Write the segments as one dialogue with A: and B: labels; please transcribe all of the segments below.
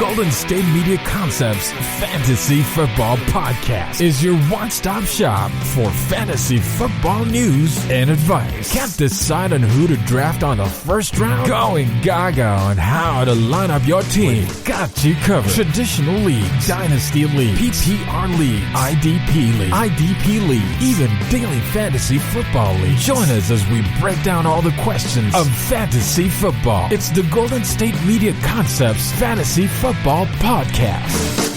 A: Golden State Media Concepts Fantasy Football Podcast is your one-stop shop for fantasy football news and advice. Can't decide on who to draft on the first round? Going gaga on how to line up your team. Got you covered. Traditional leagues, dynasty league, PPR league, IDP league, even daily fantasy football league. Join us as we break down all the questions of fantasy football. It's the Golden State Media Concepts Fantasy Football Podcast.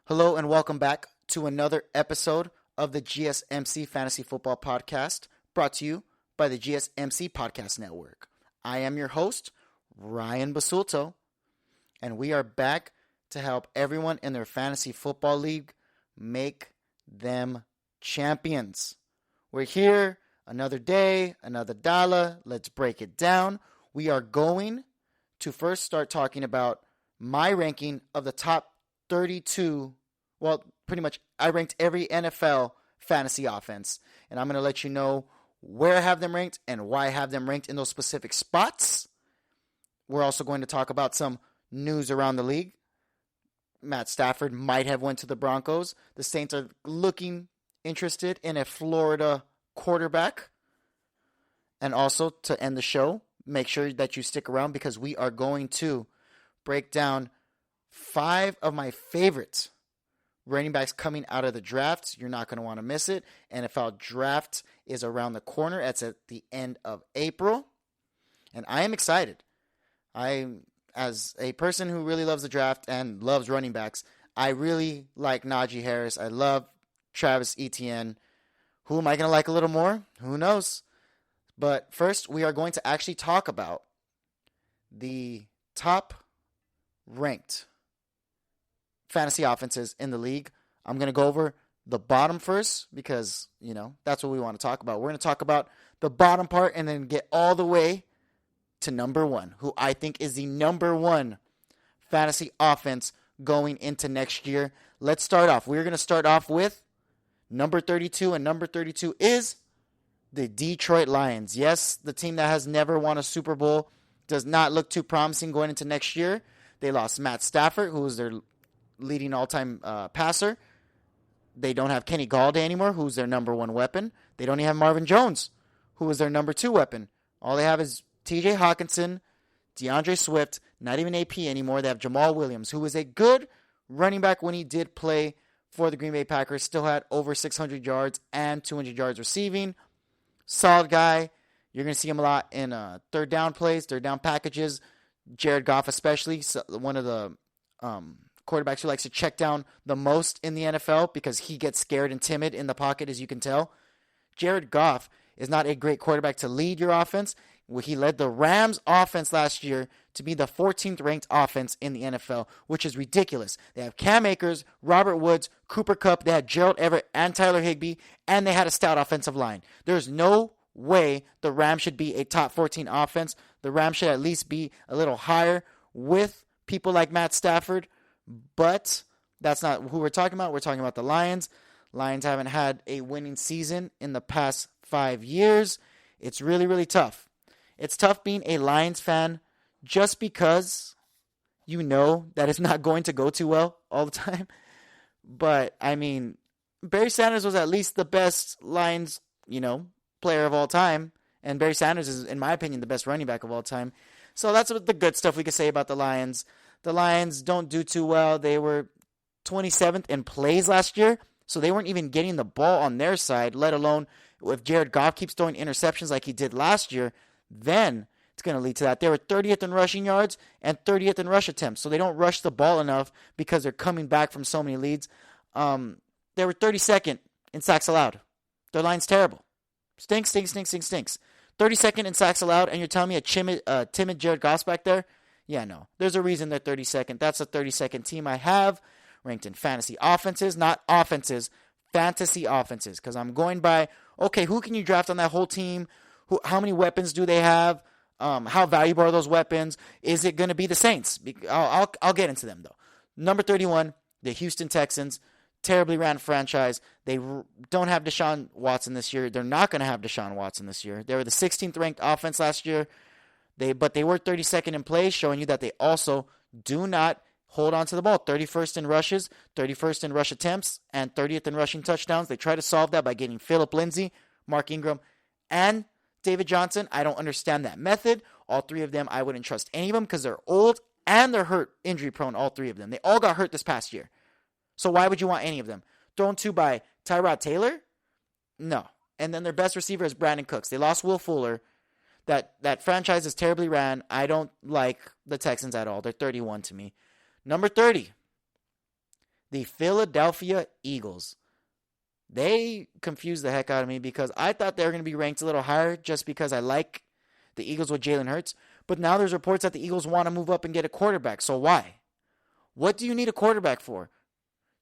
B: Hello and welcome back to another episode of the GSMC Fantasy Football Podcast, brought to you by the GSMC Podcast Network. I am your host, Ryan Basulto, and we are back to help everyone in their fantasy football league make them champions. We're here, another day, another dollar. Let's break it down. We are going to first start talking about my ranking of the top 32. Well, pretty much I ranked every NFL fantasy offense, and I'm going to let you know where I have them ranked and why I have them ranked in those specific spots. We're also going to talk about some news around the league. Matt Stafford might have went to the Broncos. The Saints are looking interested in a Florida quarterback. And also, to end the show, make sure that you stick around because we are going to break down 5 of my favorites running backs coming out of the draft. You're not going to want to miss it. NFL draft is around the corner. It's at the end of April. And I am excited. As a person who really loves the draft and loves running backs, I really like Najee Harris. I love Travis Etienne. Who am I going to like a little more? Who knows? But first, we are going to actually talk about the top ranked fantasy offenses in the league. I'm going to go over the bottom first because, that's what we want to talk about. We're going to talk about the bottom part and then get all the way to number 1, who I think is the number 1 fantasy offense going into next year. Let's start off. We're going to start off with number 32, and number 32 is the Detroit Lions. Yes, the team that has never won a Super Bowl does not look too promising going into next year. They lost Matt Stafford, who was their leading all-time passer. They don't have Kenny Galladay anymore, who's their number 1 weapon. They don't even have Marvin Jones, who is their number 2 weapon. All they have is TJ Hawkinson, DeAndre Swift, not even AP anymore. They have Jamal Williams, who was a good running back when he did play for the Green Bay Packers. Still had over 600 yards and 200 yards receiving. Solid guy. You're going to see him a lot in third down plays, third down packages. Jared Goff especially, one of the quarterbacks who likes to check down the most in the NFL because he gets scared and timid in the pocket, as you can tell. Jared Goff is not a great quarterback to lead your offense. He led the Rams offense last year to be the 14th ranked offense in the NFL, which is ridiculous. They have Cam Akers, Robert Woods, Cooper Kupp, they had Gerald Everett and Tyler Higbee, and they had a stout offensive line. There's no way the Rams should be a top 14 offense. The Rams should at least be a little higher with people like Matt Stafford. But that's not who we're talking about. We're talking about the Lions. Lions haven't had a winning season in the past 5 years. It's really, really tough. It's tough being a Lions fan just because you know that it's not going to go too well all the time. But, Barry Sanders was at least the best Lions, player of all time. And Barry Sanders is, in my opinion, the best running back of all time. So that's the good stuff we can say about the Lions. The Lions don't do too well. They were 27th in plays last year, so they weren't even getting the ball on their side, let alone if Jared Goff keeps throwing interceptions like he did last year, then it's going to lead to that. They were 30th in rushing yards and 30th in rush attempts, so they don't rush the ball enough because they're coming back from so many leads. They were 32nd in sacks allowed. Their line's terrible. Stinks. 32nd in sacks allowed, and you're telling me a timid Jared Goss back there? Yeah, no. There's a reason they're 32nd. That's a 32nd team I have ranked in fantasy offenses, not offenses, fantasy offenses. Because I'm going by, okay, who can you draft on that whole team? How many weapons do they have? How valuable are those weapons? Is it going to be the Saints? I'll get into them, though. Number 31, the Houston Texans. Terribly ran franchise. They don't have Deshaun Watson this year. They're not going to have Deshaun Watson this year. They were the 16th ranked offense last year. But they were 32nd in plays, showing you that they also do not hold on to the ball. 31st in rushes, 31st in rush attempts, and 30th in rushing touchdowns. They try to solve that by getting Phillip Lindsay, Mark Ingram, and David Johnson. I don't understand that method. All three of them, I wouldn't trust any of them because they're old and they're hurt, injury prone, all three of them. They all got hurt this past year. So why would you want any of them? Thrown to by Tyrod Taylor? No. And then their best receiver is Brandon Cooks. They lost Will Fuller. That franchise is terribly ran. I don't like the Texans at all. They're 31 to me. Number 30, the Philadelphia Eagles. They confused the heck out of me because I thought they were going to be ranked a little higher just because I like the Eagles with Jalen Hurts. But now there's reports that the Eagles want to move up and get a quarterback. So why? What do you need a quarterback for?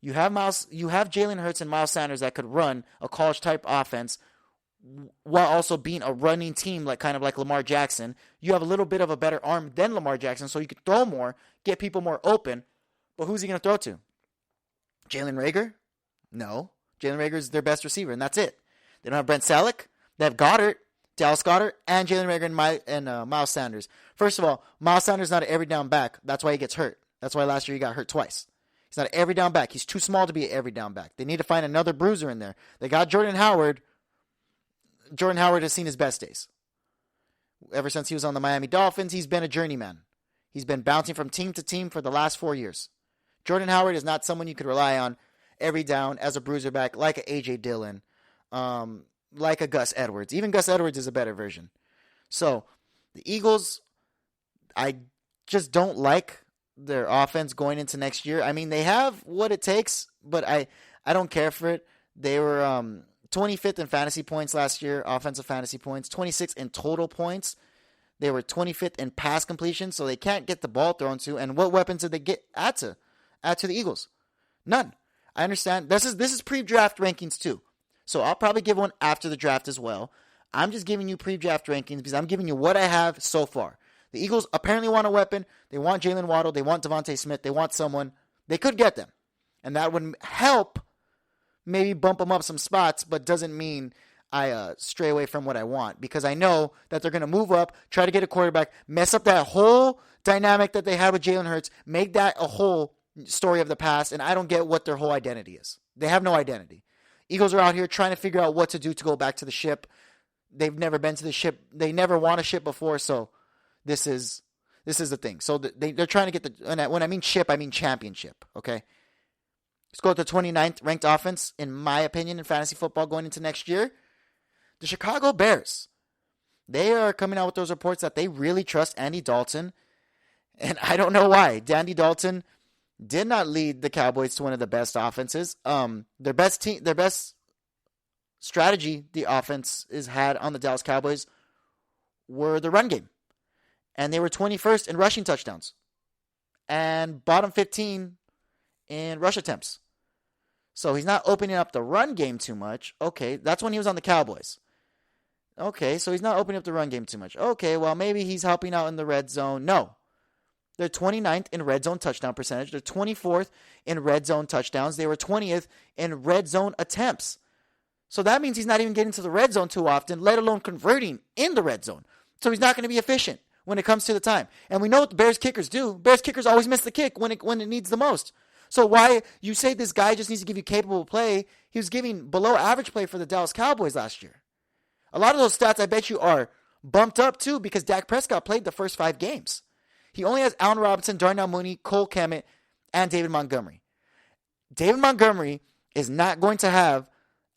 B: You have Jalen Hurts and Miles Sanders that could run a college-type offense while also being a running team like Lamar Jackson. You have a little bit of a better arm than Lamar Jackson, so you could throw more, get people more open. But who's he going to throw to? Jalen Reagor? No. Jalen Reagor is their best receiver, and that's it. They don't have Brent Selleck. They have Dallas Goedert, and Jalen Reagor and Miles Sanders. First of all, Miles Sanders is not an every down back. That's why he gets hurt. That's why last year he got hurt twice. He's not an every down back. He's too small to be an every down back. They need to find another bruiser in there. They got Jordan Howard. Jordan Howard has seen his best days. Ever since he was on the Miami Dolphins, he's been a journeyman. He's been bouncing from team to team for the last 4 years. Jordan Howard is not someone you could rely on every down as a bruiser back like a A.J. Dillon, like a Gus Edwards. Even Gus Edwards is a better version. So the Eagles, I just don't like their offense going into next year. I mean, they have what it takes, but I don't care for it. They were 25th in fantasy points last year, offensive fantasy points, 26th in total points. They were 25th in pass completion, so they can't get the ball thrown to. And what weapons did they add to the Eagles? None. I understand. This is pre-draft rankings too. So I'll probably give one after the draft as well. I'm just giving you pre-draft rankings because I'm giving you what I have so far. The Eagles apparently want a weapon. They want Jalen Waddle. They want Devontae Smith. They want someone. They could get them. And that would help maybe bump them up some spots, but doesn't mean I stray away from what I want because I know that they're going to move up, try to get a quarterback, mess up that whole dynamic that they had with Jalen Hurts, make that a whole story of the past, and I don't get what their whole identity is. They have no identity. Eagles are out here trying to figure out what to do to go back to the ship. They've never been to the ship. They never won a ship before, so this is the thing. So they're trying to get when I mean ship, I mean championship, okay? Let's go with the 29th ranked offense, in my opinion, in fantasy football going into next year. The Chicago Bears. They are coming out with those reports that they really trust Andy Dalton, and I don't know why. Andy Dalton did not lead the Cowboys to one of the best offenses. Their best strategy the offense has had on the Dallas Cowboys were the run game. And they were 21st in rushing touchdowns and bottom 15 in rush attempts. So he's not opening up the run game too much. Okay, that's when he was on the Cowboys. Okay, so he's not opening up the run game too much. Okay, well, maybe he's helping out in the red zone. No. They're 29th in red zone touchdown percentage. They're 24th in red zone touchdowns. They were 20th in red zone attempts. So that means he's not even getting to the red zone too often, let alone converting in the red zone. So he's not going to be efficient when it comes to the time. And we know what the Bears kickers do. Bears kickers always miss the kick when it needs the most. So why you say this guy just needs to give you capable play? He was giving below average play for the Dallas Cowboys last year. A lot of those stats I bet you are bumped up too because Dak Prescott played the first 5 games. He only has Allen Robinson, Darnell Mooney, Cole Kmet, and David Montgomery. David Montgomery is not going to have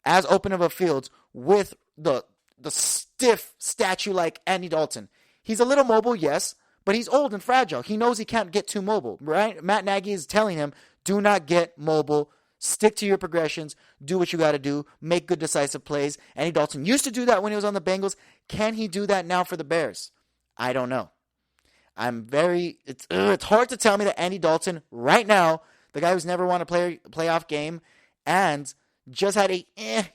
B: as open of a field with the stiff statue like Andy Dalton. He's a little mobile, yes, but he's old and fragile. He knows he can't get too mobile, right? Matt Nagy is telling him, do not get mobile. Stick to your progressions. Do what you got to do. Make good decisive plays. Andy Dalton used to do that when he was on the Bengals. Can he do that now for the Bears? I don't know. It's hard to tell me that Andy Dalton right now, the guy who's never won a playoff game and just had a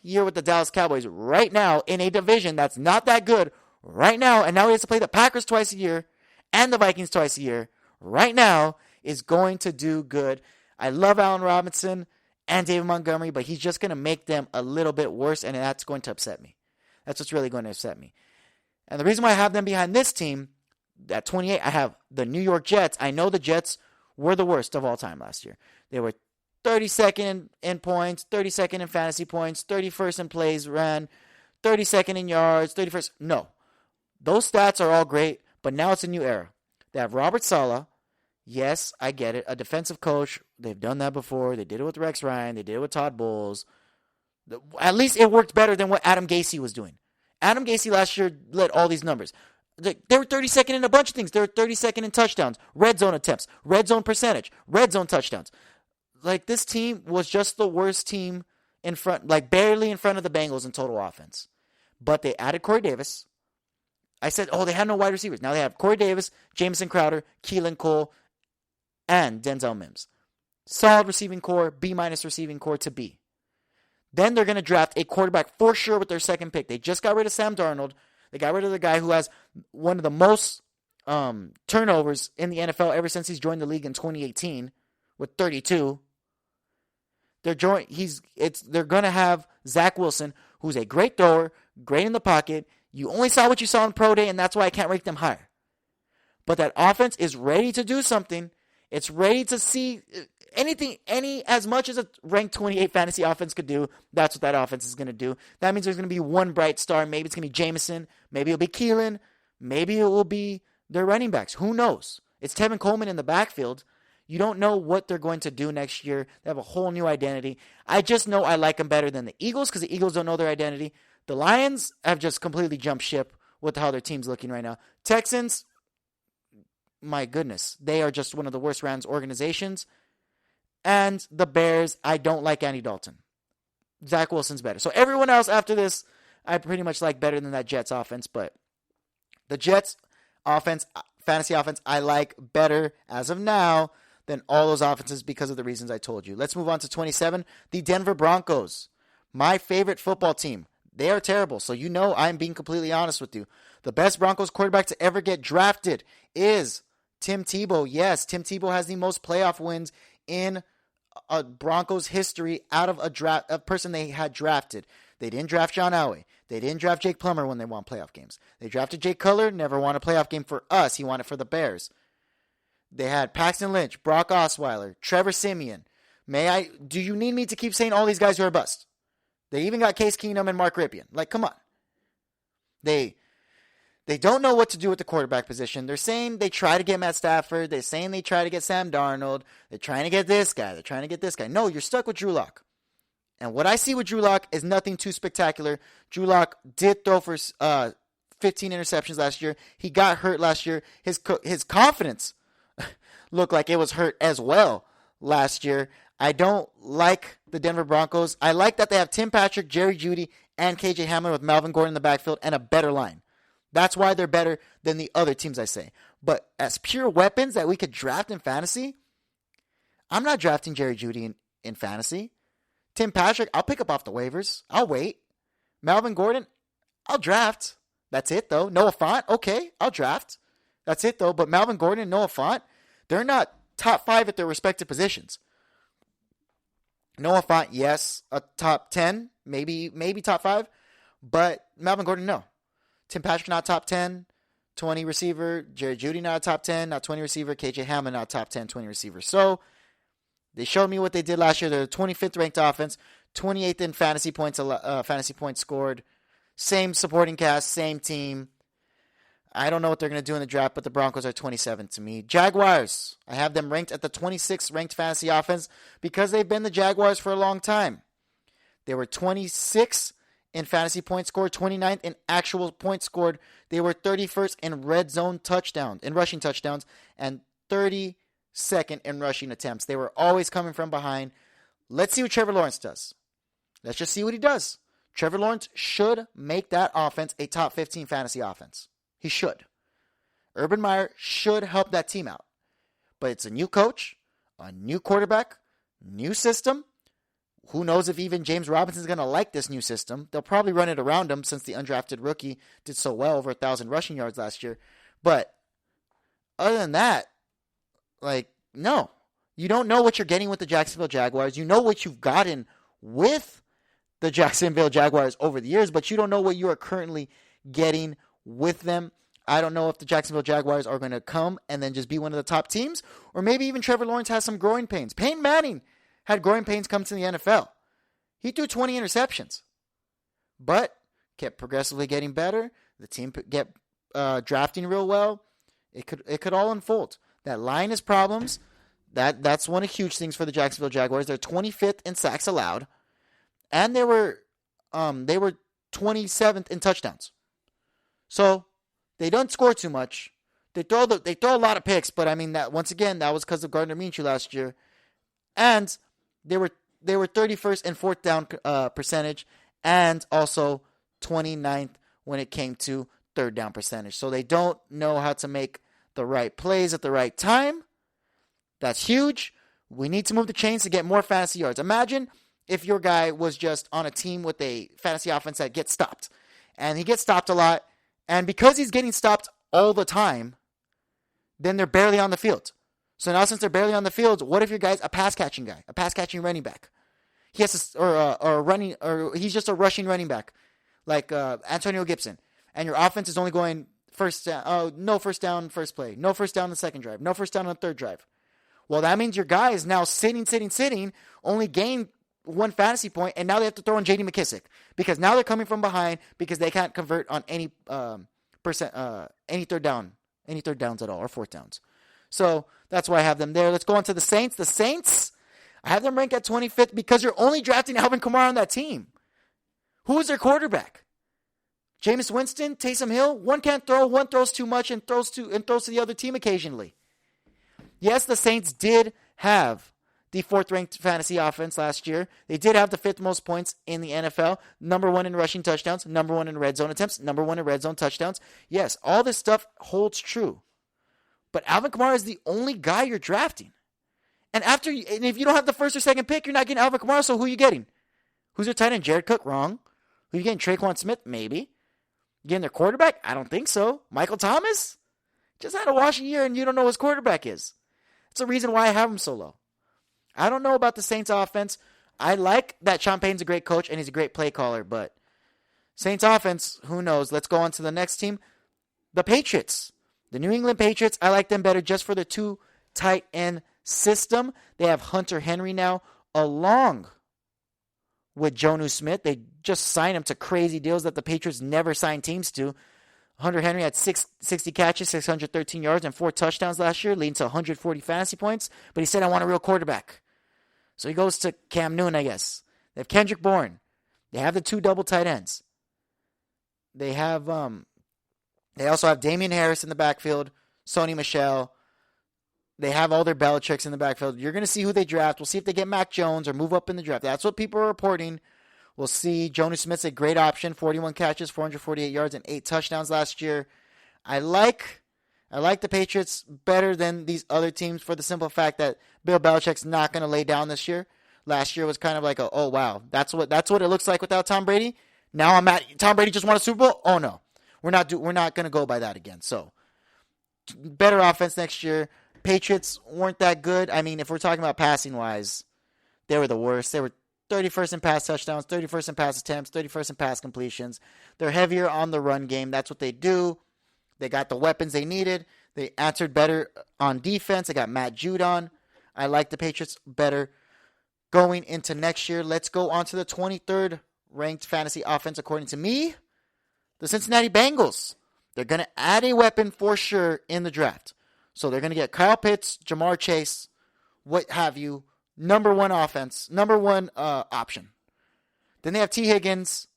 B: year with the Dallas Cowboys right now in a division that's not that good right now, and now he has to play the Packers twice a year and the Vikings twice a year right now, is going to do good. I love Allen Robinson and David Montgomery, but he's just going to make them a little bit worse, and that's going to upset me. That's what's really going to upset me. And the reason why I have them behind this team, at 28, I have the New York Jets. I know the Jets were the worst of all time last year. They were 32nd in points, 32nd in fantasy points, 31st in plays ran, 32nd in yards, 31st. No. Those stats are all great, but now it's a new era. They have Robert Saleh. Yes, I get it. A defensive coach. They've done that before. They did it with Rex Ryan. They did it with Todd Bowles. At least it worked better than what Adam Gase was doing. Adam Gase last year led all these numbers. They were 32nd in a bunch of things. They were 32nd in touchdowns, red zone attempts, red zone percentage, red zone touchdowns. Like, this team was just the worst team in front, like barely in front of the Bengals in total offense. But they added Corey Davis. I said, they had no wide receivers. Now they have Corey Davis, Jamison Crowder, Keelan Cole, and Denzel Mims. Solid receiving core, B- receiving core to B. Then they're going to draft a quarterback for sure with their second pick. They just got rid of Sam Darnold. They got rid of the guy who has one of the most turnovers in the NFL ever since he's joined the league in 2018 with 32. They're going to have Zach Wilson, who's a great thrower, great in the pocket. You only saw what you saw in Pro Day, and that's why I can't rank them higher. But that offense is ready to do something. It's ready to see anything, as much as a ranked 28 fantasy offense could do. That's what that offense is going to do. That means there's going to be one bright star. Maybe it's going to be Jamison. Maybe it'll be Keelan. Maybe it will be their running backs. Who knows? It's Tevin Coleman in the backfield. You don't know what they're going to do next year. They have a whole new identity. I just know I like them better than the Eagles because the Eagles don't know their identity. The Lions have just completely jumped ship with how their team's looking right now. Texans, my goodness, they are just one of the worst Rams organizations. And the Bears, I don't like Andy Dalton. Zach Wilson's better. So everyone else after this, I pretty much like better than that Jets offense. But the Jets offense, fantasy offense, I like better as of now than all those offenses because of the reasons I told you. Let's move on to 27. The Denver Broncos, my favorite football team. They are terrible, so you know I'm being completely honest with you. The best Broncos quarterback to ever get drafted is Tim Tebow. Yes, Tim Tebow has the most playoff wins in a Broncos history out of a person they had drafted. They didn't draft John Elway. They didn't draft Jake Plummer when they won playoff games. They drafted Jake Cutler, never won a playoff game for us. He won it for the Bears. They had Paxton Lynch, Brock Osweiler, Trevor Siemian. Do you need me to keep saying all these guys who are bust? They even got Case Keenum and Mark Rypien. Like, come on. They don't know what to do with the quarterback position. They're saying they try to get Matt Stafford. They're saying they try to get Sam Darnold. They're trying to get this guy. They're trying to get this guy. No, you're stuck with Drew Lock. And what I see with Drew Lock is nothing too spectacular. Drew Lock did throw for 15 interceptions last year. He got hurt last year. His confidence looked like it was hurt as well last year. I don't like the Denver Broncos. I like that they have Tim Patrick, Jerry Jeudy, and KJ Hamler with Melvin Gordon in the backfield and a better line. That's why they're better than the other teams, I say. But as pure weapons that we could draft in fantasy, I'm not drafting Jerry Jeudy in fantasy. Tim Patrick, I'll pick up off the waivers. I'll wait. Melvin Gordon, I'll draft. That's it, though. Noah Fant, okay, I'll draft. That's it, though. But Melvin Gordon and Noah Fant, they're not top 5 at their respective positions. Noah Fant, yes, a top 10, maybe top 5. But Melvin Gordon, no. Tim Patrick, not top 10, 20 receiver. Jerry Jeudy, not a top 10, not 20 receiver. KJ Hamler, not top 10, 20 receiver. So they showed me what they did last year. They're the 25th ranked offense, 28th in fantasy points scored. Same supporting cast, same team. I don't know what they're going to do in the draft, but the Broncos are 27 to me. Jaguars, I have them ranked at the 26th ranked fantasy offense because they've been the Jaguars for a long time. They were 26th in fantasy points scored, 29th in actual points scored. They were 31st in red zone touchdowns, in rushing touchdowns, and 32nd in rushing attempts. They were always coming from behind. let's see what Trevor Lawrence does. Let's just see what he does. Trevor Lawrence should make that offense a top 15 fantasy offense. He should. Urban Meyer should help that team out. But it's a new coach, a new quarterback, new system. Who knows if even James Robinson's going to like this new system. They'll probably run it around him since the undrafted rookie did so well, over 1,000 rushing yards last year. But other than that, no. You don't know what you're getting with the Jacksonville Jaguars. You know what you've gotten with the Jacksonville Jaguars over the years, but you don't know what you are currently getting with them. I don't know if the Jacksonville Jaguars are going to come and then just be one of the top teams, or maybe even Trevor Lawrence has some growing pains. Peyton Manning had growing pains come to the NFL. He threw 20 interceptions, but kept progressively getting better. The team kept drafting real well. It could all unfold. That line is problems. That's one of the huge things for the Jacksonville Jaguars. They're 25th in sacks allowed, and they were 27th in touchdowns. So they don't score too much. They throw a lot of picks, but I mean that once again that was because of Gardner Minshew last year, and they were 31st in fourth down percentage, and also 29th when it came to third down percentage. So they don't know how to make the right plays at the right time. That's huge. We need to move the chains to get more fantasy yards. Imagine if your guy was just on a team with a fantasy offense that gets stopped, and he gets stopped a lot, and because he's getting stopped all the time, then they're barely on the field. So now since they're barely on the field, what if your guy's a pass-catching guy, a pass-catching running back? He has to, or he's just a rushing running back, like Antonio Gibson, and your offense is only going no first down first play, no first down on the second drive, no first down on the third drive. Well, that means your guy is now sitting, only gained one fantasy point, and now they have to throw in J.D. McKissick because now they're coming from behind because they can't convert on any third downs at all, or fourth downs. So that's why I have them there. Let's go on to the Saints. The Saints, I have them ranked at 25th because you're only drafting Alvin Kamara on that team. Who is their quarterback? Jameis Winston, Taysom Hill. One can't throw, one throws too much and throws to the other team occasionally. Yes, the Saints did have the fourth-ranked fantasy offense last year. They did have the fifth most points in the NFL, number one in rushing touchdowns, number one in red zone attempts, number one in red zone touchdowns. Yes, all this stuff holds true. But Alvin Kamara is the only guy you're drafting. And if you don't have the first or second pick, you're not getting Alvin Kamara, so who are you getting? Who's your tight end? Jared Cook? Wrong. Who are you getting? Traquan Smith? Maybe. You getting their quarterback? I don't think so. Michael Thomas? Just had a washy year and you don't know who his quarterback is. That's the reason why I have him so low. I don't know about the Saints offense. I like that Sean Payton's a great coach and he's a great play caller, but Saints offense, who knows? Let's go on to the next team. The Patriots. The New England Patriots, I like them better just for the two tight end system. They have Hunter Henry now along with Jonnu Smith. They just signed him to crazy deals that the Patriots never signed teams to. Hunter Henry had 60 catches, 613 yards, and 4 touchdowns last year, leading to 140 fantasy points. But he said, I want a real quarterback. So he goes to Cam Newton, I guess. They have Kendrick Bourne. They have the 2 double tight ends. They have they also have Damian Harris in the backfield, Sony Michel. They have all their Belichicks in the backfield. You're going to see who they draft. We'll see if they get Mac Jones or move up in the draft. That's what people are reporting. We'll see. Jonnu Smith's a great option. 41 catches, 448 yards, and 8 touchdowns last year. I like the Patriots better than these other teams for the simple fact that Bill Belichick's not going to lay down this year. Last year was kind of like oh wow, that's what it looks like without Tom Brady. Now Tom Brady just won a Super Bowl. Oh no, we're not going to go by that again. So better offense next year. Patriots weren't that good. I mean, if we're talking about passing wise, they were the worst. They were 31st in pass touchdowns, 31st in pass attempts, 31st in pass completions. They're heavier on the run game. That's what they do. They got the weapons they needed. They answered better on defense. They got Matt Judon. I like the Patriots better going into next year. Let's go on to the 23rd ranked fantasy offense according to me, the Cincinnati Bengals. They're going to add a weapon for sure in the draft. So they're going to get Kyle Pitts, Jamar Chase, what have you, number one option. Then they have T. Higgins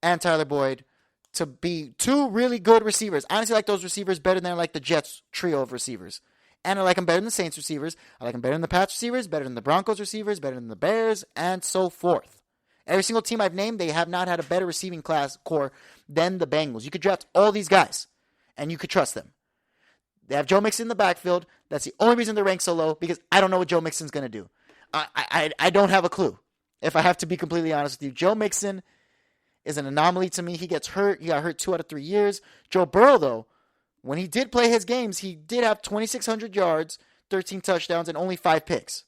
B: and Tyler Boyd to be 2 really good receivers. I honestly like those receivers better than I like the Jets trio of receivers. And I like him better than the Saints receivers. I like him better than the Pats receivers, better than the Broncos receivers, better than the Bears, and so forth. Every single team I've named, they have not had a better receiving class core than the Bengals. You could draft all these guys, and you could trust them. They have Joe Mixon in the backfield. That's the only reason they're ranked so low, because I don't know what Joe Mixon's going to do. I don't have a clue, if I have to be completely honest with you. Joe Mixon is an anomaly to me. He gets hurt. He got hurt 2 out of 3 years. Joe Burrow, though, when he did play his games, he did have 2,600 yards, 13 touchdowns, and only 5 picks.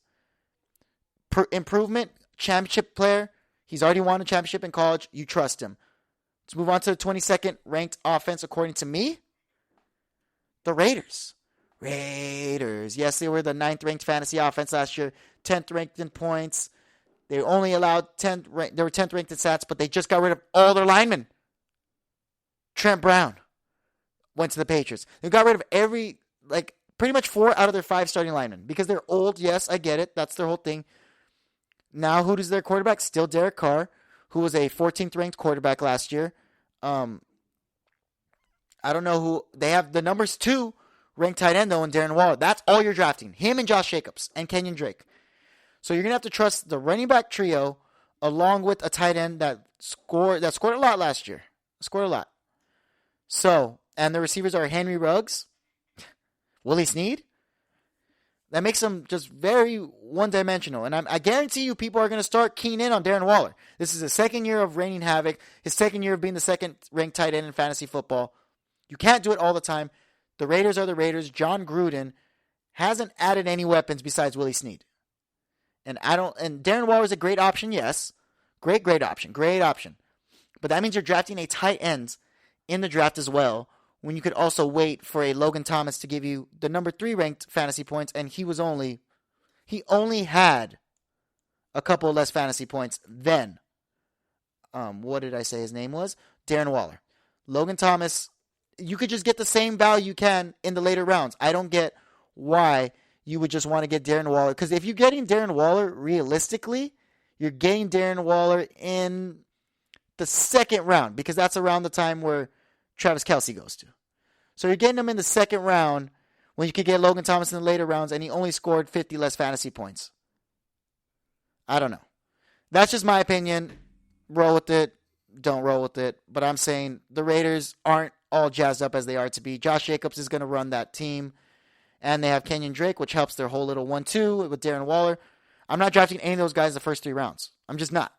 B: Improvement, championship player. He's already won a championship in college. You trust him. Let's move on to the 22nd ranked offense, according to me. The Raiders. Yes, they were the 9th ranked fantasy offense last year. 10th ranked in points. They only allowed 10th. They were 10th ranked in stats, but they just got rid of all their linemen. Trent Brown went to the Patriots. They got rid of pretty much 4 out of their 5 starting linemen because they're old. Yes, I get it. That's their whole thing. Now, who is their quarterback? Still Derek Carr, who was a 14th ranked quarterback last year. I don't know who. They have the numbers 2 ranked tight end, though, in Darren Waller. That's all you're drafting. Him and Josh Jacobs and Kenyon Drake. So you're going to have to trust the running back trio along with a tight end that scored a lot last year. Scored a lot. So, and the receivers are Henry Ruggs, Willie Snead. That makes them just very one-dimensional. And I guarantee you people are going to start keying in on Darren Waller. This is his second year of reigning havoc, his second year of being the second-ranked tight end in fantasy football. You can't do it all the time. The Raiders are the Raiders. John Gruden hasn't added any weapons besides Willie Snead. And Darren Waller is a great option, yes. Great option. But that means you're drafting a tight end in the draft as well, when you could also wait for a Logan Thomas to give you the number 3 ranked fantasy points, and he only had a couple less fantasy points than, what did I say his name was? Darren Waller. Logan Thomas, you could just get the same value you can in the later rounds. I don't get why you would just want to get Darren Waller, because if you're getting Darren Waller, realistically, you're getting Darren Waller in the 2nd round, because that's around the time where Travis Kelce goes to. So you're getting him in the 2nd round when you could get Logan Thomas in the later rounds, and he only scored 50 less fantasy points. I don't know. That's just my opinion. Roll with it. Don't roll with it. But I'm saying the Raiders aren't all jazzed up as they are to be. Josh Jacobs is going to run that team. And they have Kenyon Drake, which helps their whole little 1-2 with Darren Waller. I'm not drafting any of those guys the first 3 rounds. I'm just not.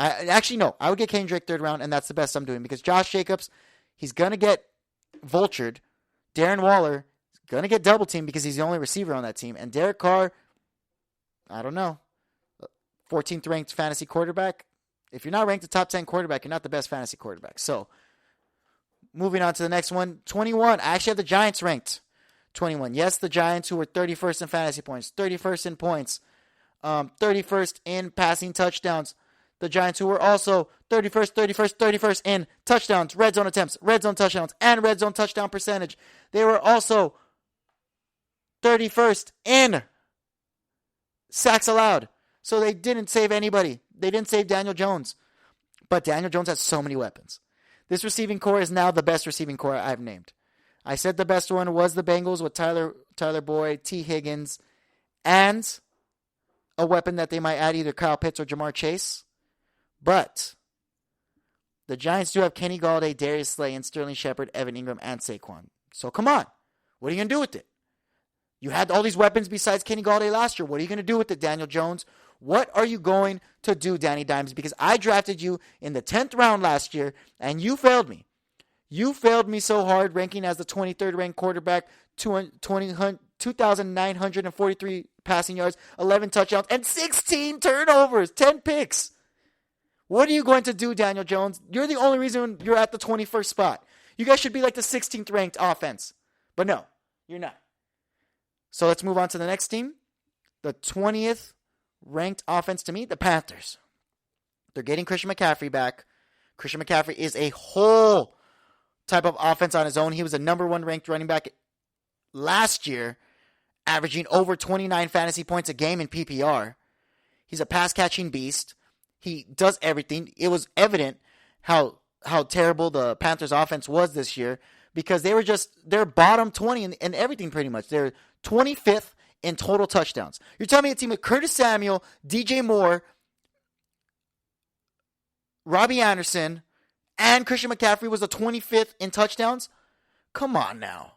B: I would get Kenyon Drake 3rd round, and that's the best I'm doing. Because Josh Jacobs, he's going to get vultured. Darren Waller is going to get double teamed because he's the only receiver on that team. And Derek Carr, I don't know, 14th ranked fantasy quarterback. If you're not ranked a top 10 quarterback, you're not the best fantasy quarterback. So, moving on to the next one, 21. I actually have the Giants ranked 21. Yes, the Giants, who were 31st in fantasy points, 31st in points, 31st in passing touchdowns. The Giants, who were also 31st in touchdowns, red zone attempts, red zone touchdowns, and red zone touchdown percentage. They were also 31st in sacks allowed. So they didn't save anybody. They didn't save Daniel Jones. But Daniel Jones has so many weapons. This receiving core is now the best receiving core I've named. I said the best one was the Bengals with Tyler Boyd, T. Higgins, and a weapon that they might add, either Kyle Pitts or Jamar Chase. But the Giants do have Kenny Galladay, Darius Slay, and Sterling Shepard, Evan Ingram, and Saquon. So come on. What are you going to do with it? You had all these weapons besides Kenny Galladay last year. What are you going to do with it, Daniel Jones? What are you going to do, Danny Dimes? Because I drafted you in the 10th round last year, and you failed me. You failed me so hard, ranking as the 23rd ranked quarterback, 2,943 passing yards, 11 touchdowns, and 16 turnovers, 10 picks. What are you going to do, Daniel Jones? You're the only reason you're at the 21st spot. You guys should be like the 16th ranked offense. But no, you're not. So let's move on to the next team. The 20th ranked offense to me, the Panthers. They're getting Christian McCaffrey back. Christian McCaffrey is a whole type of offense on his own. He was a number 1 ranked running back last year, averaging over 29 fantasy points a game in PPR. He's a pass-catching beast. He does everything. It was evident how terrible the Panthers offense was this year because they're bottom 20 in everything pretty much. They're 25th in total touchdowns. You're telling me a team with Curtis Samuel, DJ Moore, Robbie Anderson, and Christian McCaffrey was the 25th in touchdowns? Come on now.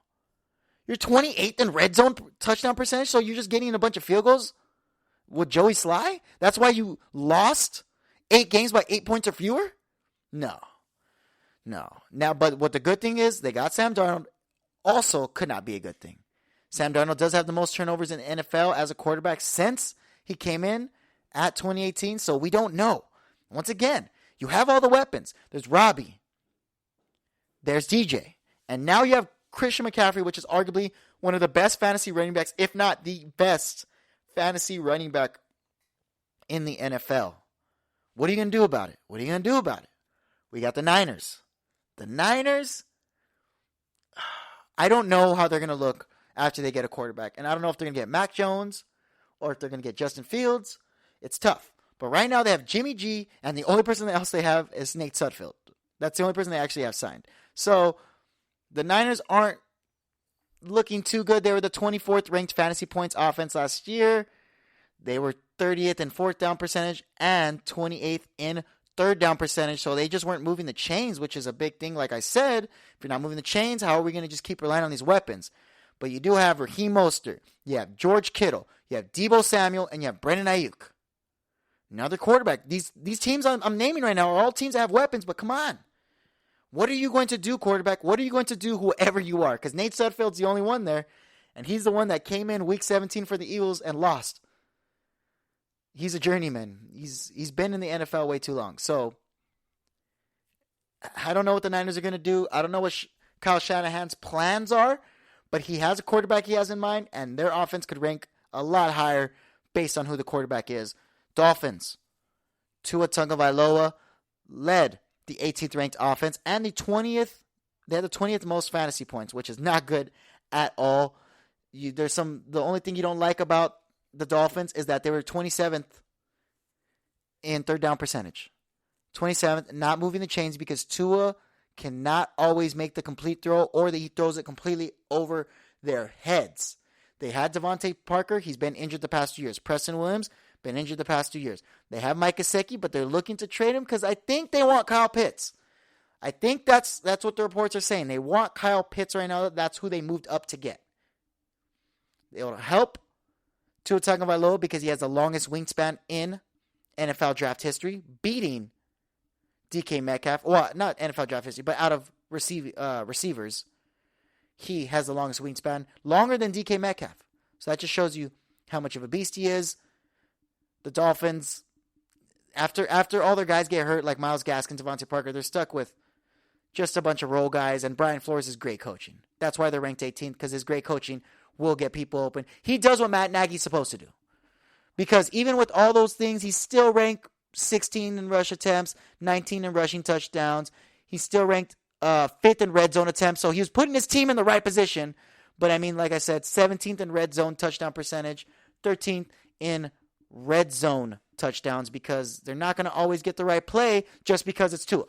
B: You're 28th in red zone touchdown percentage, so you're just getting a bunch of field goals with Joey Sly? That's why you lost 8 games by 8 points or fewer? No. Now, but what the good thing is, they got Sam Darnold. Also could not be a good thing. Sam Darnold does have the most turnovers in the NFL as a quarterback since he came in at 2018, so we don't know. Once again, you have all the weapons. There's Robbie. There's DJ. And now you have Christian McCaffrey, which is arguably one of the best fantasy running backs, if not the best fantasy running back in the NFL. What are you going to do about it? We got the Niners. The Niners, I don't know how they're going to look after they get a quarterback. And I don't know if they're going to get Mac Jones or if they're going to get Justin Fields. It's tough. But right now they have Jimmy G, and the only person else they have is Nate Sudfeld. That's the only person they actually have signed. So the Niners aren't looking too good. They were the 24th ranked fantasy points offense last year. They were 30th in fourth down percentage and 28th in third down percentage. So they just weren't moving the chains, which is a big thing. Like I said, if you're not moving the chains, how are we going to just keep relying on these weapons? But you do have Raheem Mostert. You have George Kittle. You have Deebo Samuel. And you have Brandon Ayuk. Another quarterback. These teams I'm naming right now are all teams that have weapons, but come on. What are you going to do, quarterback? What are you going to do, whoever you are? Because Nate Sudfeld's the only one there, and he's the one that came in week 17 for the Eagles and lost. He's a journeyman. He's been in the NFL way too long. So I don't know what the Niners are going to do. I don't know what Kyle Shanahan's plans are, but he has a quarterback he has in mind, and their offense could rank a lot higher based on who the quarterback is. Dolphins, Tua Tagovailoa led the 18th ranked offense and the 20th. They had the 20th most fantasy points, which is not good at all. The only thing you don't like about the Dolphins is that they were 27th in third down percentage. 27th, not moving the chains because Tua cannot always make the complete throw, or that he throws it completely over their heads. They had Devontae Parker. He's been injured the past 2 years. Preston Williams been injured the past 2 years. They have Mike Gesicki, but they're looking to trade him because I think they want Kyle Pitts. I think that's what the reports are saying. They want Kyle Pitts right now. That's who they moved up to get. It'll help Tua Tagovailoa because he has the longest wingspan in NFL draft history, beating DK Metcalf. Well, not NFL draft history, but out of receivers, he has the longest wingspan, longer than DK Metcalf. So that just shows you how much of a beast he is. The Dolphins, after all their guys get hurt, like Myles Gaskin, Devontae Parker, they're stuck with just a bunch of role guys, and Brian Flores is great coaching. That's why they're ranked 18th, because his great coaching will get people open. He does what Matt Nagy's supposed to do. Because even with all those things, he's still ranked 16 in rush attempts, 19 in rushing touchdowns. He's still ranked 5th in red zone attempts, so he was putting his team in the right position. But I mean, like I said, 17th in red zone touchdown percentage, 13th in red zone touchdowns, because they're not going to always get the right play just because it's Tua.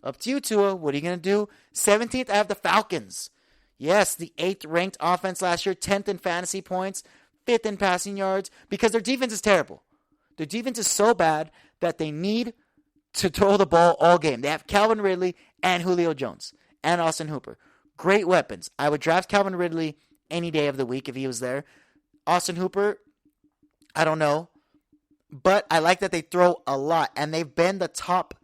B: Up to you, Tua. What are you going to do? 17th, I have the Falcons. Yes, the 8th ranked offense last year, 10th in fantasy points, 5th in passing yards, because their defense is terrible. Their defense is so bad that they need to throw the ball all game. They have Calvin Ridley and Julio Jones and Austin Hooper. Great weapons. I would draft Calvin Ridley any day of the week if he was there. Austin Hooper, I don't know. But I like that they throw a lot, and they've been the top.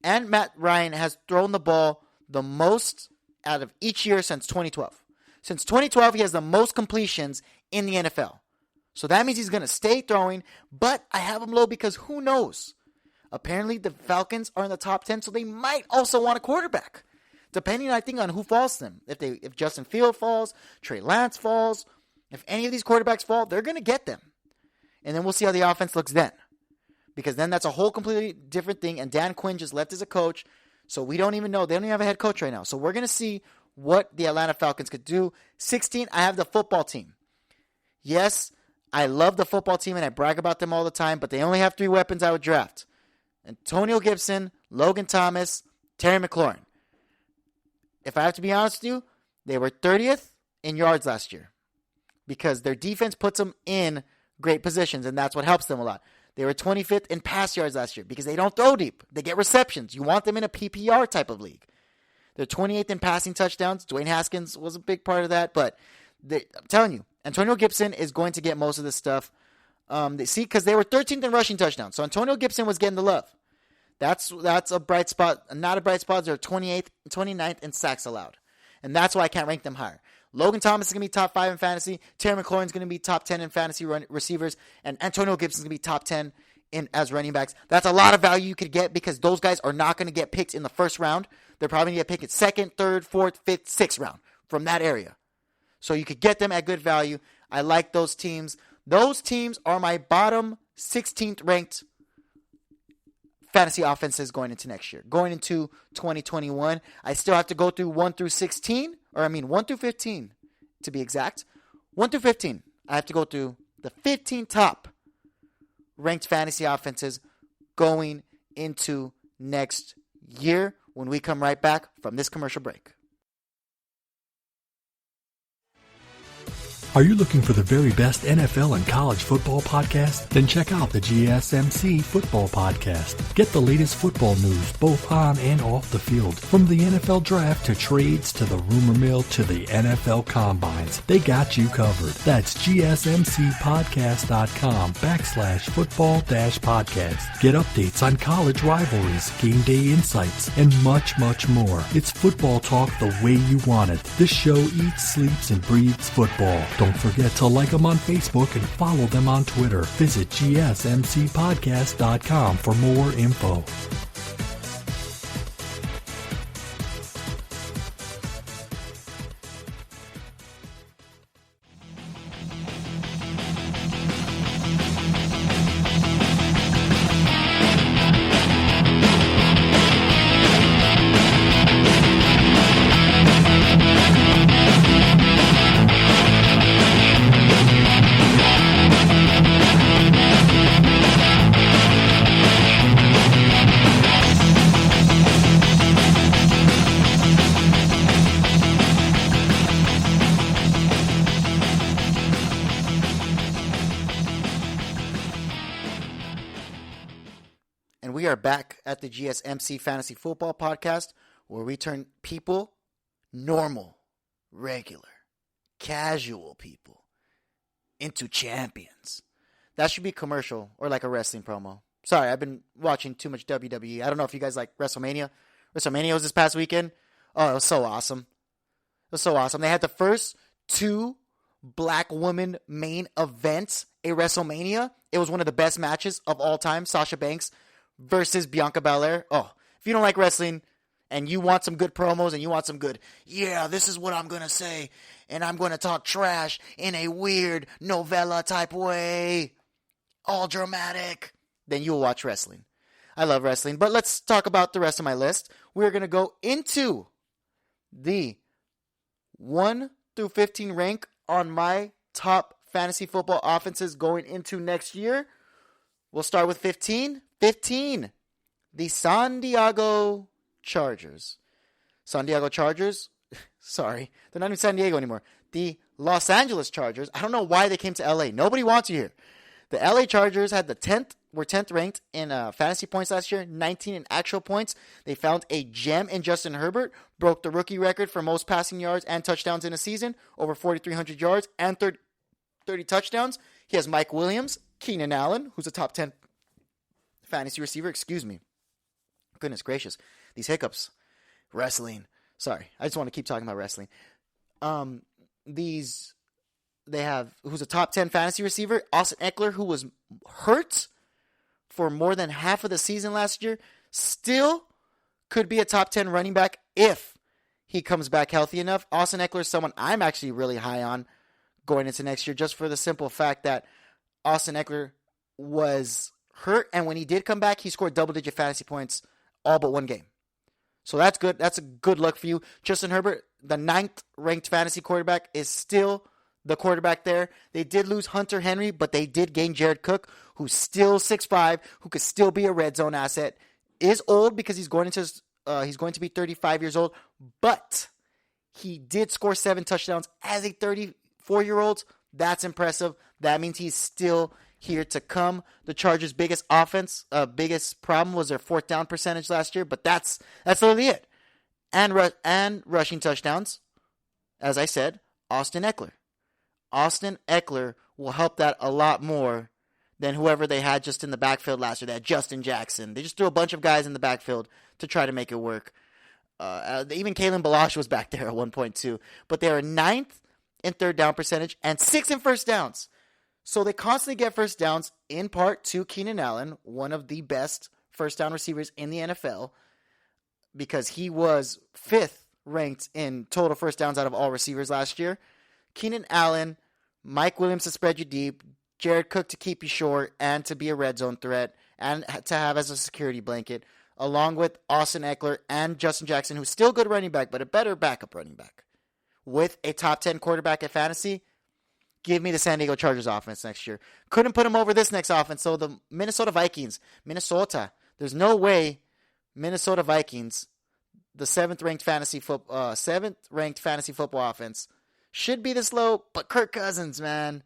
B: And Matt Ryan has thrown the ball the most out of each year since 2012. Since 2012, he has the most completions in the NFL. So that means he's going to stay throwing, but I have him low because who knows? Apparently, the Falcons are in the top 10, so they might also want a quarterback, depending, I think, on who falls to them. If Justin Fields falls, Trey Lance falls, if any of these quarterbacks fall, they're going to get them. And then we'll see how the offense looks then. Because then that's a whole completely different thing. And Dan Quinn just left as a coach. So we don't even know. They don't even have a head coach right now. So we're going to see what the Atlanta Falcons could do. 16, I have the football team. Yes, I love the football team and I brag about them all the time. But they only have 3 weapons I would draft. Antonio Gibson, Logan Thomas, Terry McLaurin. if I have to be honest with you, they were 30th in yards last year because their defense puts them in great positions, and that's what helps them a lot. They were 25th in pass yards last year because they don't throw deep. They get receptions. You want them in a PPR type of league. They're 28th in passing touchdowns. Dwayne Haskins was a big part of that, but I'm telling you, Antonio Gibson is going to get most of this stuff. Because they were 13th in rushing touchdowns, so Antonio Gibson was getting the love. That's a bright spot. Not a bright spot. They're 29th in sacks allowed, and that's why I can't rank them higher. Logan Thomas is going to be top 5 in fantasy. Terry McLaurin's going to be top 10 in fantasy receivers, and Antonio Gibson's going to be top 10 as running backs. That's a lot of value you could get because those guys are not going to get picked in the first round. They're probably going to get picked in 2nd, 3rd, 4th, 5th, 6th round from that area. So you could get them at good value. I like those teams. Those teams are my bottom 16th ranked fantasy offenses going into next year. Going into 2021, I still have to go through 1 through 15 to be exact. 1 through 15. I have to go through the 15 top ranked fantasy offenses going into next year when we come right back from this commercial break.
C: Are you looking for the very best NFL and college football podcast? Then check out the GSMC Football Podcast. Get the latest football news both on and off the field. From the NFL Draft to trades to the rumor mill to the NFL Combines. They got you covered. That's GSMCpodcast.com/football-podcast. Get updates on college rivalries, game day insights, and much, much more. It's football talk the way you want it. This show eats, sleeps, and breathes football. Don't forget to like them on Facebook and follow them on Twitter. Visit GSMCpodcast.com for more info.
B: We are back at the GSMC Fantasy Football Podcast, where we turn people, normal, regular, casual people, into champions. That should be commercial or like a wrestling promo. Sorry, I've been watching too much WWE. I don't know if you guys like WrestleMania. WrestleMania was this past weekend. Oh, it was so awesome. It was so awesome. They had the first 2 black woman main events at WrestleMania. It was one of the best matches of all time. Sasha Banks versus Bianca Belair. Oh, if you don't like wrestling and you want some good promos and you want some good, yeah, this is what I'm going to say, and I'm going to talk trash in a weird novella type way, all dramatic, then you'll watch wrestling. I love wrestling, but let's talk about the rest of my list. We're going to go into the 1 through 15 rank on my top fantasy football offenses going into next year. We'll start with 15. 15, the San Diego Chargers. San Diego Chargers, sorry, they're not in San Diego anymore. The Los Angeles Chargers, I don't know why they came to LA. Nobody wants you here. The LA Chargers were 10th ranked in fantasy points last year, 19 in actual points. They found a gem in Justin Herbert, broke the rookie record for most passing yards and touchdowns in a season, over 4,300 yards and 30 touchdowns. He has Mike Williams, Keenan Allen, who's a top 10 fantasy receiver. Excuse me. Goodness gracious. These hiccups. Wrestling. Sorry. I just want to keep talking about wrestling. They have, who's a top 10 fantasy receiver, Austin Eckler, who was hurt for more than half of the season last year, still could be a top 10 running back if he comes back healthy enough. Austin Eckler is someone I'm actually really high on going into next year, just for the simple fact that Austin Eckler was hurt, and when he did come back, he scored double-digit fantasy points all but one game. So that's good. That's a good look for you. Justin Herbert, the 9th-ranked fantasy quarterback, is still the quarterback there. They did lose Hunter Henry, but they did gain Jared Cook, who's still 6'5", who could still be a red zone asset. Is old because he's going to be 35 years old, but He did score 7 touchdowns as a 34-year-old. That's impressive. That means he's still here to come. The Chargers' biggest problem was their fourth down percentage last year, but that's literally it. And rushing touchdowns, as I said, Austin Eckler. Austin Eckler will help that a lot more than whoever they had just in the backfield last year. They had Justin Jackson. They just threw a bunch of guys in the backfield to try to make it work. Even Kalen Balash was back there at one point too. But they are 9th in third down percentage and 6th in first downs. So they constantly get first downs, in part to Keenan Allen, one of the best first down receivers in the NFL, because he was 5th ranked in total first downs out of all receivers last year. Keenan Allen, Mike Williams to spread you deep, Jared Cook to keep you short and to be a red zone threat and to have as a security blanket, along with Austin Eckler and Justin Jackson, who's still a good running back, but a better backup running back. With a top 10 quarterback at fantasy, give me the San Diego Chargers offense next year. Couldn't put them over this next offense. So the Minnesota Vikings, there's no way Minnesota Vikings, the 7th-ranked fantasy football offense, should be this low. But Kirk Cousins, man,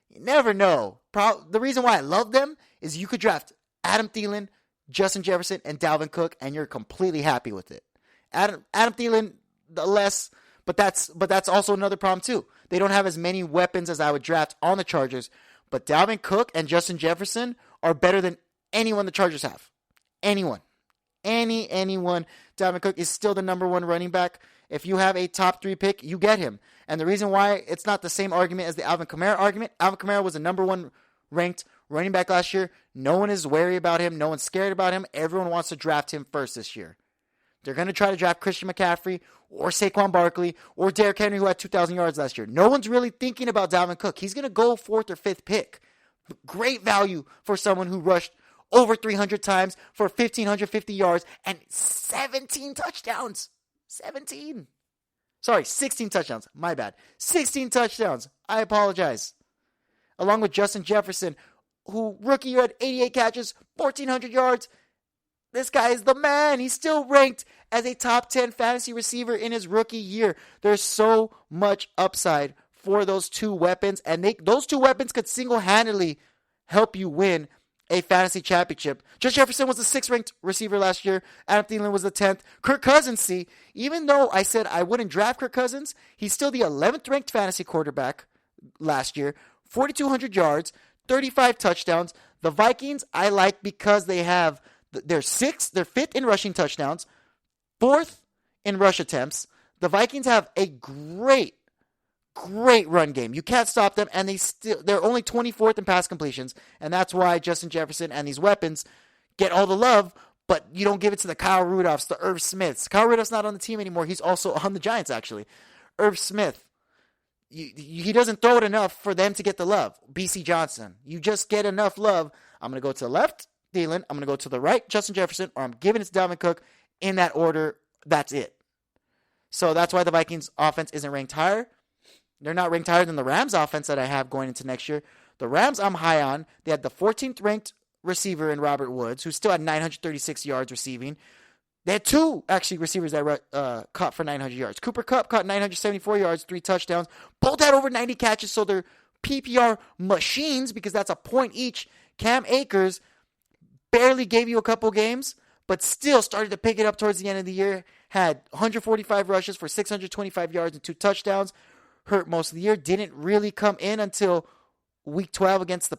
B: you never know. The reason why I love them is you could draft Adam Thielen, Justin Jefferson, and Dalvin Cook, and you're completely happy with it. Adam Thielen, but that's also another problem too. They don't have as many weapons as I would draft on the Chargers, but Dalvin Cook and Justin Jefferson are better than anyone the Chargers have. Anyone. Dalvin Cook is still the number 1 running back. If you have a top 3 pick, you get him. And the reason why it's not the same argument as the Alvin Kamara argument, Alvin Kamara was the number 1 ranked running back last year. No one is wary about him. No one's scared about him. Everyone wants to draft him first this year. They're going to try to draft Christian McCaffrey or Saquon Barkley or Derrick Henry, who had 2,000 yards last year. No one's really thinking about Dalvin Cook. He's going to go 4th or 5th pick. Great value for someone who rushed over 300 times for 1,550 yards and 17 touchdowns. 16 touchdowns. My bad. 16 touchdowns. I apologize. Along with Justin Jefferson, who rookie year had 88 catches, 1,400 yards. This guy is the man. He's still ranked as a top 10 fantasy receiver in his rookie year. There's so much upside for those 2 weapons, and those 2 weapons could single-handedly help you win a fantasy championship. Justin Jefferson was the 6th ranked receiver last year. Adam Thielen was the 10th. Kirk Cousins, even though I said I wouldn't draft Kirk Cousins, he's still the 11th ranked fantasy quarterback last year. 4,200 yards, 35 touchdowns. The Vikings I like because they're 5th in rushing touchdowns, 4th in rush attempts. The Vikings have a great run game. You can't stop them, and they're only 24th in pass completions, and that's why Justin Jefferson and these weapons get all the love, but you don't give it to the Kyle Rudolphs, the Irv Smiths. Kyle Rudolph's not on the team anymore. He's also on the Giants, actually. Irv Smith, he doesn't throw it enough for them to get the love. BC Johnson, you just get enough love. I'm going to go to the left, Thielen. I'm going to go to the right, Justin Jefferson, or I'm giving it to Dalvin Cook in that order. That's it. So that's why the Vikings offense isn't ranked higher. They're not ranked higher than the Rams offense that I have going into next year. The Rams I'm high on. They had the 14th ranked receiver in Robert Woods, who still had 936 yards receiving. They had 2 actually receivers that caught for 900 yards. Cooper Kupp caught 974 yards, 3 touchdowns. Both had over 90 catches, so they're PPR machines because that's a point each. Cam Akers barely gave you a couple games, but still started to pick it up towards the end of the year. Had 145 rushes for 625 yards and 2 touchdowns. Hurt most of the year. Didn't really come in until week 12 against the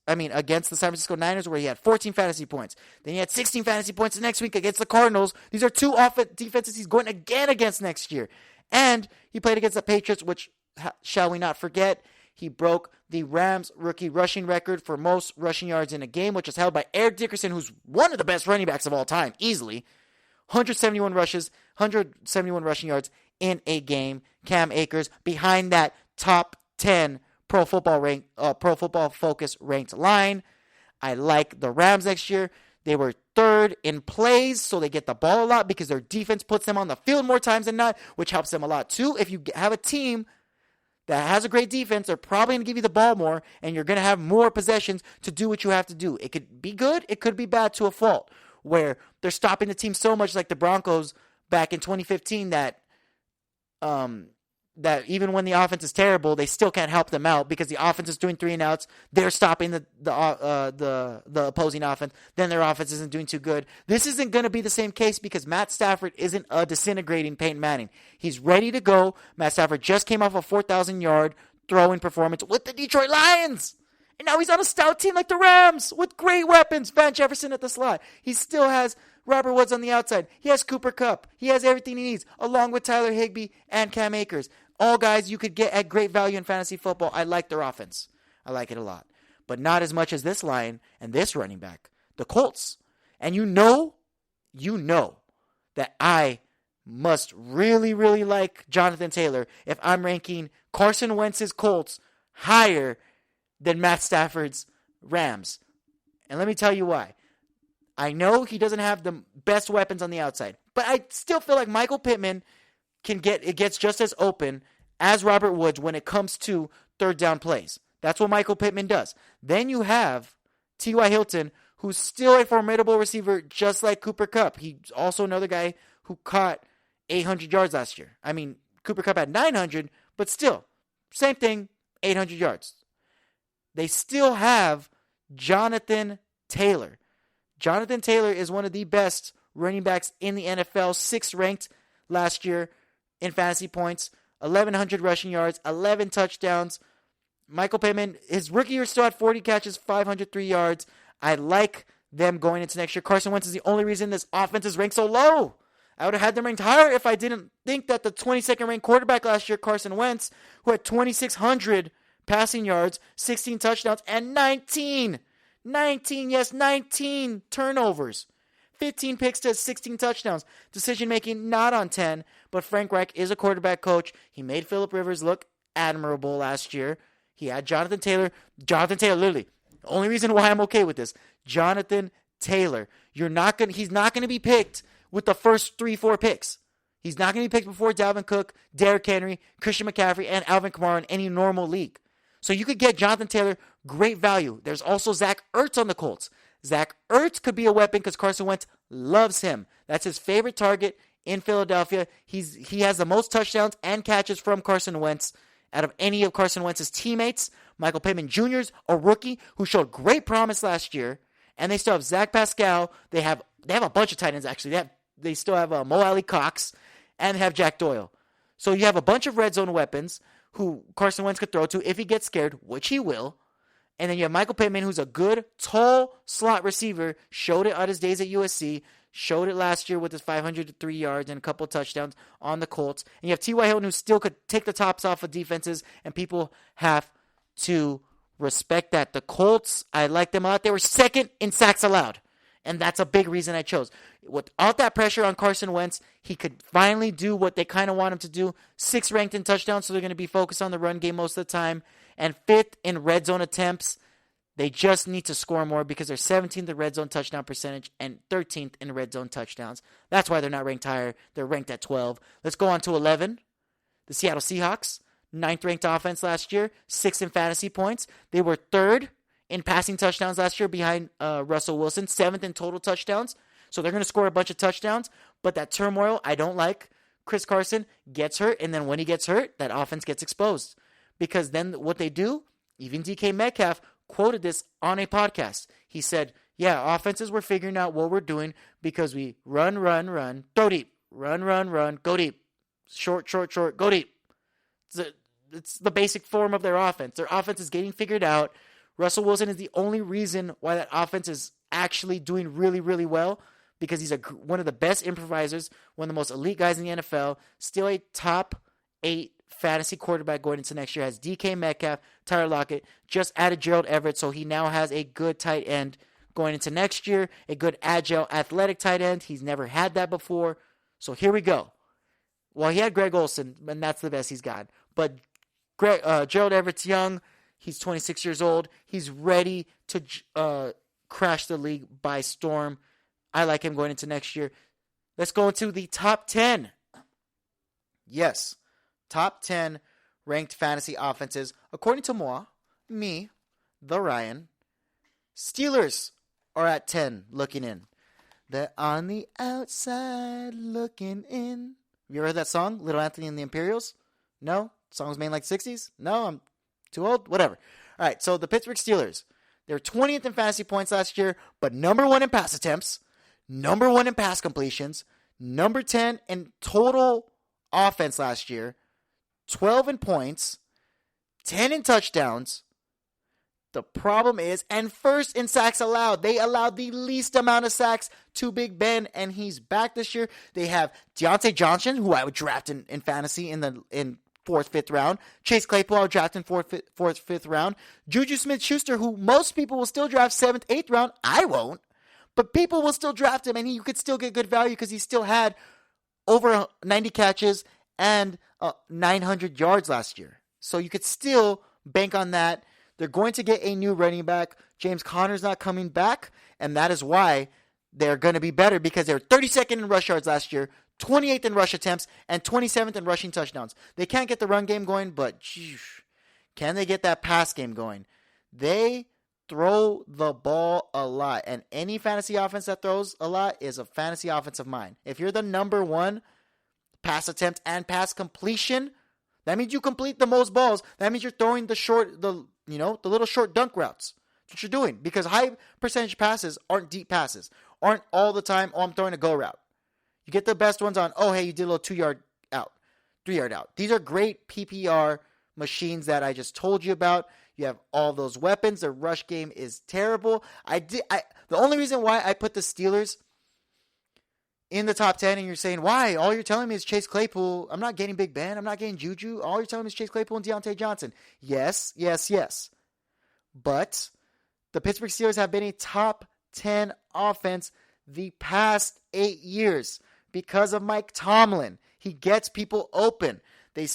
B: against the San Francisco Niners, where he had 14 fantasy points. Then he had 16 fantasy points the next week against the Cardinals. These are 2 defenses he's going again against next year. And he played against the Patriots, which, shall we not forget, he broke the Rams rookie rushing record for most rushing yards in a game, which is held by Eric Dickerson, who's one of the best running backs of all time, easily. 171 rushing yards in a game. Cam Akers behind that top 10 Pro Football Focus ranked line. I like the Rams next year. They were 3rd in plays, so they get the ball a lot because their defense puts them on the field more times than not, which helps them a lot too. If you have a team that has a great defense, they're probably going to give you the ball more, and you're going to have more possessions to do what you have to do. It could be good, it could be bad to a fault, where they're stopping the team so much like the Broncos back in 2015 that that even when the offense is terrible, they still can't help them out because the offense is doing 3 and outs. They're stopping the opposing offense. Then their offense isn't doing too good. This isn't going to be the same case because Matt Stafford isn't a disintegrating Peyton Manning. He's ready to go. Matt Stafford just came off a 4,000-yard throwing performance with the Detroit Lions. And now he's on a stout team like the Rams with great weapons. Van Jefferson at the slot. He still has Robert Woods on the outside. He has Cooper Kupp. He has everything he needs, along with Tyler Higbee and Cam Akers. All guys you could get at great value in fantasy football. I like their offense. I like it a lot. But not as much as this line and this running back, the Colts. And you know that I must really, really like Jonathan Taylor if I'm ranking Carson Wentz's Colts higher than Matt Stafford's Rams. And let me tell you why. I know he doesn't have the best weapons on the outside, but I still feel like Michael Pittman gets just as open as Robert Woods when it comes to third down plays. That's what Michael Pittman does. Then you have T.Y. Hilton, who's still a formidable receiver just like Cooper Kupp. He's also another guy who caught 800 yards last year. I mean, Cooper Kupp had 900, but still, same thing, 800 yards. They still have Jonathan Taylor. Jonathan Taylor is one of the best running backs in the NFL, 6th ranked last year in fantasy points, 1,100 rushing yards, 11 touchdowns. Michael Pittman, his rookie year still had 40 catches, 503 yards. I like them going into next year. Carson Wentz is the only reason this offense is ranked so low. I would have had them ranked higher if I didn't think that the 22nd ranked quarterback last year, Carson Wentz, who had 2,600 passing yards, 16 touchdowns, and 19 turnovers. 15 picks to 16 touchdowns. Decision making not on 10, but Frank Reich is a quarterback coach. He made Phillip Rivers look admirable last year. He had Jonathan Taylor. Literally, the only reason why I'm okay with this, Jonathan Taylor. He's not going to be picked with the first 3-4 picks. He's not going to be picked before Dalvin Cook, Derrick Henry, Christian McCaffrey, and Alvin Kamara in any normal league. So you could get Jonathan Taylor, great value. There's also Zach Ertz on the Colts. Zach Ertz could be a weapon because Carson Wentz loves him. That's his favorite target in Philadelphia. He has the most touchdowns and catches from Carson Wentz out of any of Carson Wentz's teammates. Michael Pittman Jr. is a rookie who showed great promise last year. And they still have Zach Pascal. They have a bunch of tight ends, actually. They still have Mo Alley Cox, and they have Jack Doyle. So you have a bunch of red zone weapons who Carson Wentz could throw to if he gets scared, which he will. And then you have Michael Pittman, who's a good, tall slot receiver, showed it at his days at USC, showed it last year with his 503 yards and a couple touchdowns on the Colts. And you have T.Y. Hilton, who still could take the tops off of defenses, and people have to respect that. The Colts, I like them a lot. They were 2nd in sacks allowed, and that's a big reason I chose. Without that pressure on Carson Wentz, he could finally do what they kind of want him to do. 6th ranked in touchdowns, so they're going to be focused on the run game most of the time. And 5th in red zone attempts. They just need to score more because they're 17th in red zone touchdown percentage and 13th in red zone touchdowns. That's why they're not ranked higher. They're ranked at 12. Let's go on to 11. The Seattle Seahawks, 9th ranked offense last year, 6th in fantasy points. They were 3rd in passing touchdowns last year behind Russell Wilson, 7th in total touchdowns. So they're going to score a bunch of touchdowns, but that turmoil I don't like. Chris Carson gets hurt, and then when he gets hurt, that offense gets exposed. Because then what they do, even DK Metcalf quoted this on a podcast. He said, yeah, offenses were figuring out what we're doing because we run, throw deep, run, go deep, short, go deep. It's the basic form of their offense. Their offense is getting figured out. Russell Wilson is the only reason why that offense is actually doing really, really well because he's one of the best improvisers, one of the most elite guys in the NFL, still a top 8 fantasy quarterback going into next year. Has DK Metcalf, Tyler Lockett, just added Gerald Everett, so he now has a good tight end going into next year, a good agile, athletic tight end. He's never had that before. So here we go. Well, he had Greg Olsen, and that's the best he's got. But Gerald Everett's young. He's 26 years old. He's ready to crash the league by storm. I like him going into next year. Let's go into the top 10. Yes, top 10 ranked fantasy offenses. According to me, the Ryan, Steelers are at 10 looking in. They're on the outside looking in. Have you ever heard that song, Little Anthony and the Imperials? No? Song was made in like 60s? No, I'm too old? Whatever. All right, so the Pittsburgh Steelers, they were 20th in fantasy points last year, but number 1 in pass attempts, number 1 in pass completions, number 10 in total offense last year, 12 in points, 10 in touchdowns. The problem is, and first in sacks allowed. They allowed the least amount of sacks to Big Ben, and he's back this year. They have Deontay Johnson, who I would draft in fantasy in 4th, 5th round. Chase Claypool, I would draft in 4th, 5th round. Juju Smith-Schuster, who most people will still draft 7th, 8th round. I won't. But people will still draft him, and you could still get good value because he still had over 90 catches and 900 yards last year. So you could still bank on that. They're going to get a new running back. James Conner's not coming back, and that is why they're going to be better because they were 32nd in rush yards last year, 28th in rush attempts, and 27th in rushing touchdowns. They can't get the run game going, but can they get that pass game going? They throw the ball a lot, and any fantasy offense that throws a lot is a fantasy offense of mine. If you're the number 1 pass attempt and pass completion, that means you complete the most balls. That means you're throwing the little short dunk routes. That's what you're doing, because high percentage passes aren't deep passes, aren't all the time, I'm throwing a go route. You get the best ones on, hey, you did a little 2-yard out, 3-yard out. These are great PPR machines that I just told you about. You have all those weapons. The rush game is terrible. The only reason why I put the Steelers in the top 10, and you're saying, why? All you're telling me is Chase Claypool. I'm not getting Big Ben. I'm not getting Juju. All you're telling me is Chase Claypool and Deontay Johnson. Yes. But the Pittsburgh Steelers have been a top 10 offense the past 8 years because of Mike Tomlin. He gets people open. They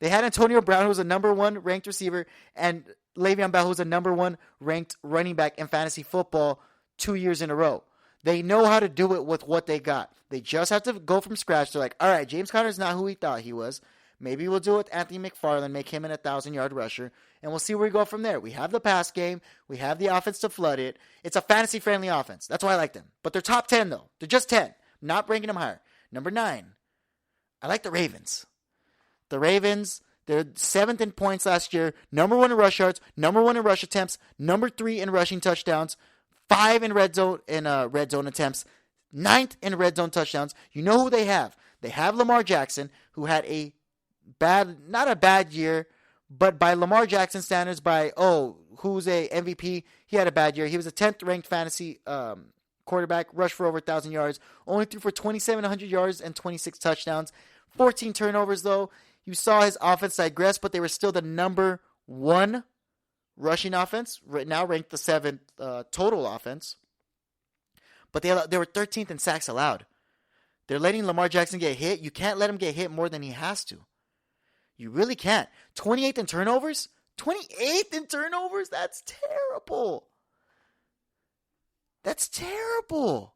B: had Antonio Brown, who was a number 1 ranked receiver, and Le'Veon Bell, who was a number 1 ranked running back in fantasy football 2 years in a row. They know how to do it with what they got. They just have to go from scratch. They're like, all right, James Conner's not who we thought he was. Maybe we'll do it with Anthony McFarland, make him an 1,000-yard rusher, and we'll see where we go from there. We have the pass game. We have the offense to flood it. It's a fantasy-friendly offense. That's why I like them. But they're top 10, though. They're just 10. I'm not ranking them higher. Number 9, I like the Ravens. The Ravens, they're 7th in points last year, number 1 in rush yards, number 1 in rush attempts, number 3 in rushing touchdowns, 5 in red zone attempts, 9th in red zone touchdowns. You know who they have? They have Lamar Jackson, who had not a bad year, but by Lamar Jackson standards, who's a MVP, he had a bad year. He was a 10th ranked fantasy quarterback, rushed for over 1,000 yards, only threw for 2,700 yards and 26 touchdowns, 14 turnovers though. You saw his offense digress, but they were still the number 1 rushing offense, right now ranked the 7th total offense. But they were 13th in sacks allowed. They're letting Lamar Jackson get hit. You can't let him get hit more than he has to. You really can't. 28th in turnovers? 28th in turnovers? That's terrible. That's terrible.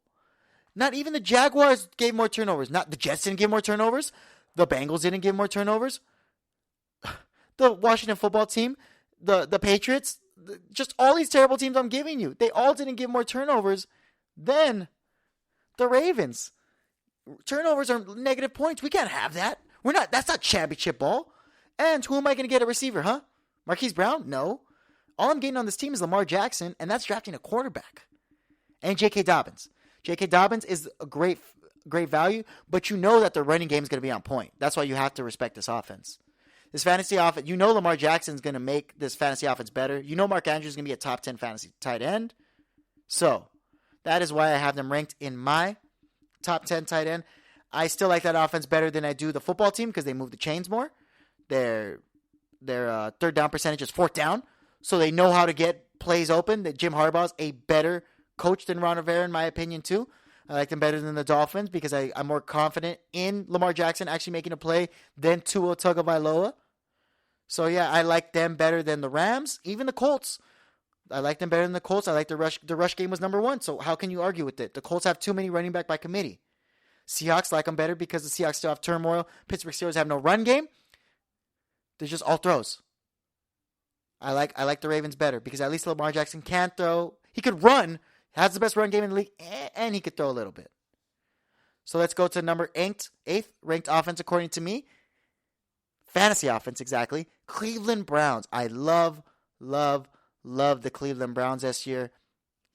B: Not even the Jaguars gave more turnovers. Not the Jets didn't give more turnovers. The Bengals didn't give more turnovers. The Washington football team, the Patriots, just all these terrible teams I'm giving you, they all didn't give more turnovers than the Ravens. Turnovers are negative points. We can't have that. That's not championship ball. And who am I going to get at receiver, huh? Marquise Brown? No. All I'm getting on this team is Lamar Jackson, and that's drafting a quarterback. And J.K. Dobbins. J.K. Dobbins is a great value, but you know that the running game is going to be on point. That's why you have to respect this offense. This fantasy offense, you know Lamar Jackson's going to make this fantasy offense better. You know Mark Andrews is going to be a top 10 fantasy tight end. So, that is why I have them ranked in my top 10 tight end. I still like that offense better than I do the football team because they move the chains more. Their third down percentage is 4th down, so they know how to get plays open. That Jim Harbaugh's a better coach than Ron Rivera, in my opinion, too. I like them better than the Dolphins because I'm more confident in Lamar Jackson actually making a play than Tua Tagovailoa. So, yeah, I like them better than the Rams, even the Colts. I like them better than the Colts. I like the rush game was number 1, so how can you argue with it? The Colts have too many running back by committee. Seahawks like them better because the Seahawks still have turmoil. Pittsburgh Steelers have no run game. They're just all throws. I like the Ravens better because at least Lamar Jackson can throw. He could run, has the best run game in the league, and he could throw a little bit. So let's go to number 8th ranked offense according to me. Fantasy offense, exactly. Cleveland Browns. I love the Cleveland Browns this year.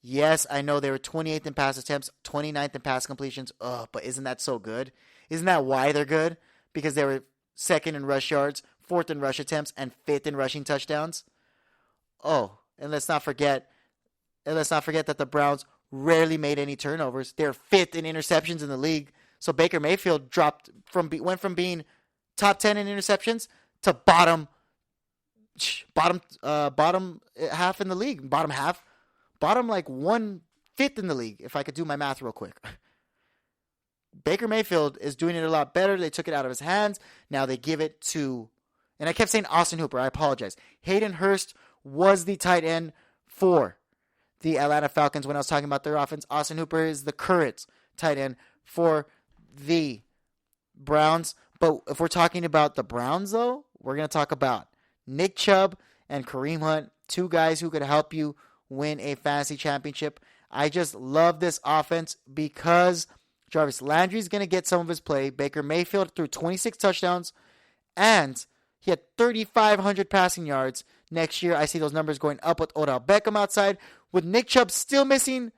B: Yes, I know they were 28th in pass attempts, 29th in pass completions. But isn't that so good? Isn't that why they're good? Because they were 2nd in rush yards, 4th in rush attempts, and 5th in rushing touchdowns. And let's not forget that the Browns rarely made any turnovers. They're 5th in interceptions in the league. So Baker Mayfield went from being top 10 in interceptions to bottom half in the league. Bottom like 1/5 in the league, if I could do my math real quick. Baker Mayfield is doing it a lot better. They took it out of his hands. Now they give it to, and I kept saying Austin Hooper. I apologize. Hayden Hurst was the tight end for the Atlanta Falcons when I was talking about their offense. Austin Hooper is the current tight end for the Browns. But if we're talking about the Browns, though, we're going to talk about Nick Chubb and Kareem Hunt, 2 guys who could help you win a fantasy championship. I just love this offense because Jarvis Landry is going to get some of his play. Baker Mayfield threw 26 touchdowns, and he had 3,500 passing yards. Next year, I see those numbers going up with Odell Beckham outside. With Nick Chubb still missing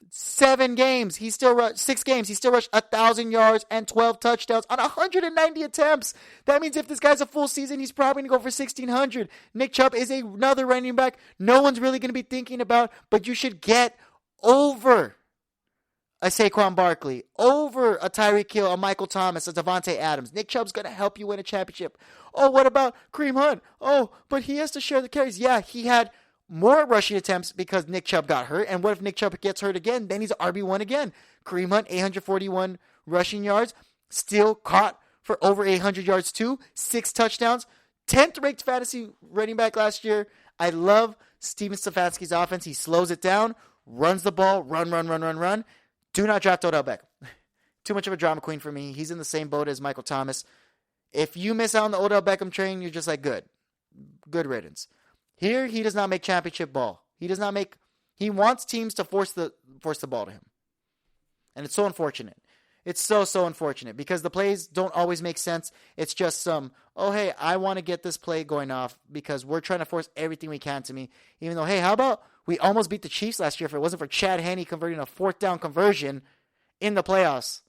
B: 6 games. He still rushed 1,000 yards and 12 touchdowns on 190 attempts. That means if this guy's a full season, he's probably going to go for 1,600. Nick Chubb is another running back no one's really going to be thinking about, but you should get over a Saquon Barkley, over a Tyreek Hill, a Michael Thomas, a Devontae Adams. Nick Chubb's going to help you win a championship. What about Kareem Hunt? But he has to share the carries. Yeah, he had more rushing attempts because Nick Chubb got hurt. And what if Nick Chubb gets hurt again? Then he's RB1 again. Kareem Hunt, 841 rushing yards, still caught for over 800 yards too. 6 touchdowns. 10th ranked fantasy running back last year. I love Steven Stefanski's offense. He slows it down, runs the ball, run. Do not draft Odell Beckham. Too much of a drama queen for me. He's in the same boat as Michael Thomas. If you miss out on the Odell Beckham train, you're just like, good riddance. Here, he does not make championship ball. He wants teams to force the ball to him. And it's so unfortunate. It's so unfortunate because the plays don't always make sense. It's just hey, I want to get this play going off because we're trying to force everything we can to me. Even though, hey, how about we almost beat the Chiefs last year if it wasn't for Chad Henne converting a 4th down conversion in the playoffs.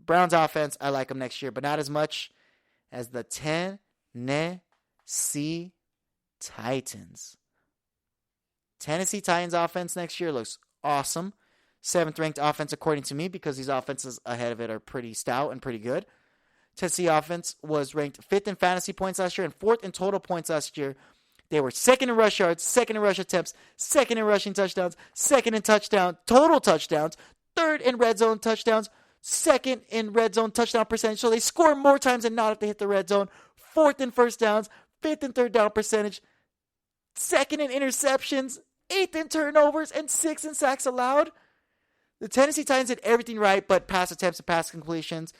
B: Browns offense, I like them next year, but not as much as the Tennessee Titans. Tennessee Titans offense next year looks awesome. 7th ranked offense according to me because these offenses ahead of it are pretty stout and pretty good. Tennessee offense was ranked 5th in fantasy points last year and 4th in total points last year. They were 2nd in rush yards, 2nd in rush attempts, 2nd in rushing touchdowns, 2nd in total touchdowns, 3rd in red zone touchdowns, 2nd in red zone touchdown percentage. So they score more times than not if they hit the red zone. 4th in first downs, 5th in third down percentage, 2nd in interceptions, 8th in turnovers, and 6th in sacks allowed. The Tennessee Titans did everything right, but pass attempts and pass completions,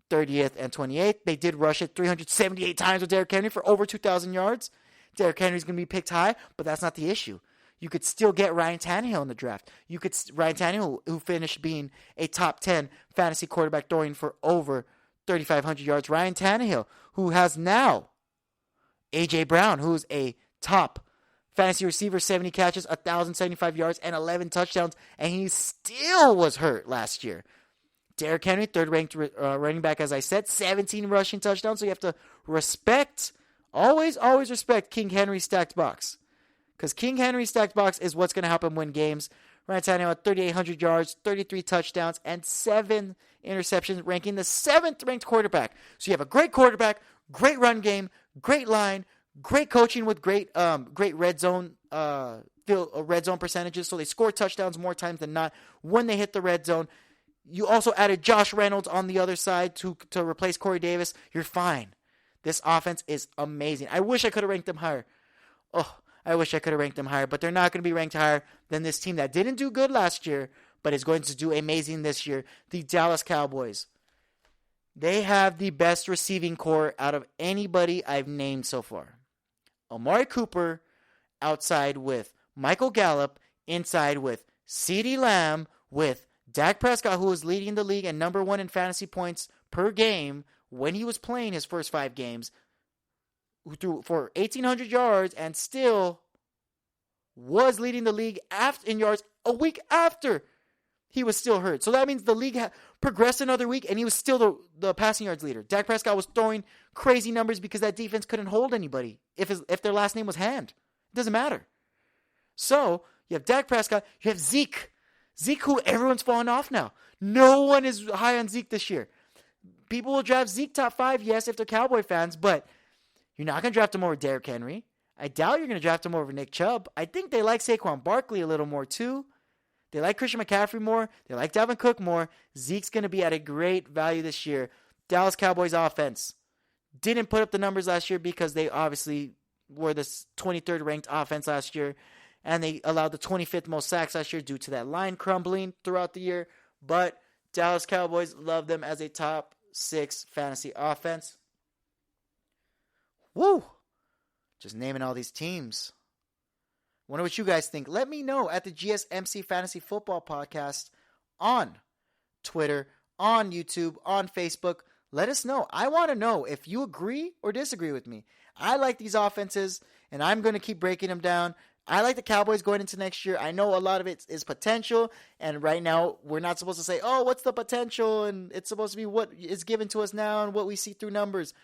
B: 30th and 28th. They did rush it 378 times with Derrick Henry for over 2,000 yards. Derrick Henry's going to be picked high, but that's not the issue. You could still get Ryan Tannehill in the draft. Ryan Tannehill, who finished being a top 10 fantasy quarterback, throwing for over 3,500 yards. Ryan Tannehill, who has now A.J. Brown, who's a top fantasy receiver, 70 catches, 1,075 yards, and 11 touchdowns, and he still was hurt last year. Derrick Henry, 3rd ranked running back, as I said, 17 rushing touchdowns. So you have to always respect King Henry's stacked box. Because King Henry's stacked box is what's going to help him win games. Ryan Tannehill had 3,800 yards, 33 touchdowns, and 7 interceptions, ranking the 7th ranked quarterback. So you have a great quarterback, great run game, great line, great coaching with great red zone percentages. So they score touchdowns more times than not when they hit the red zone. You also added Josh Reynolds on the other side to replace Corey Davis. You're fine. This offense is amazing. I wish I could have ranked them higher. I wish I could have ranked them higher, but they're not going to be ranked higher than this team that didn't do good last year, but is going to do amazing this year, the Dallas Cowboys. They have the best receiving core out of anybody I've named so far. Amari Cooper outside with Michael Gallup, inside with CeeDee Lamb, with Dak Prescott, who was leading the league and number 1 in fantasy points per game when he was playing his first 5 games, who threw for 1,800 yards and still was leading the league in yards a week after he was still hurt. So that means the league progressed another week, and he was still the passing yards leader. Dak Prescott was throwing crazy numbers because that defense couldn't hold anybody if their last name was Hand. It doesn't matter. So you have Dak Prescott. You have Zeke. Zeke, who everyone's falling off now. No one is high on Zeke this year. People will draft Zeke top 5, yes, if they're Cowboy fans, but you're not going to draft him over Derrick Henry. I doubt you're going to draft him over Nick Chubb. I think they like Saquon Barkley a little more too. They like Christian McCaffrey more. They like Dalvin Cook more. Zeke's going to be at a great value this year. Dallas Cowboys offense didn't put up the numbers last year because they obviously were the 23rd ranked offense last year, and they allowed the 25th most sacks last year due to that line crumbling throughout the year. But Dallas Cowboys love them as a top 6 fantasy offense. Woo! Just naming all these teams. Wonder what you guys think. Let me know at the GSMC Fantasy Football Podcast on Twitter, on YouTube, on Facebook. Let us know. I want to know if you agree or disagree with me. I like these offenses, and I'm going to keep breaking them down. I like the Cowboys going into next year. I know a lot of it is potential, and right now we're not supposed to say, oh, what's the potential? And it's supposed to be what is given to us now and what we see through numbers.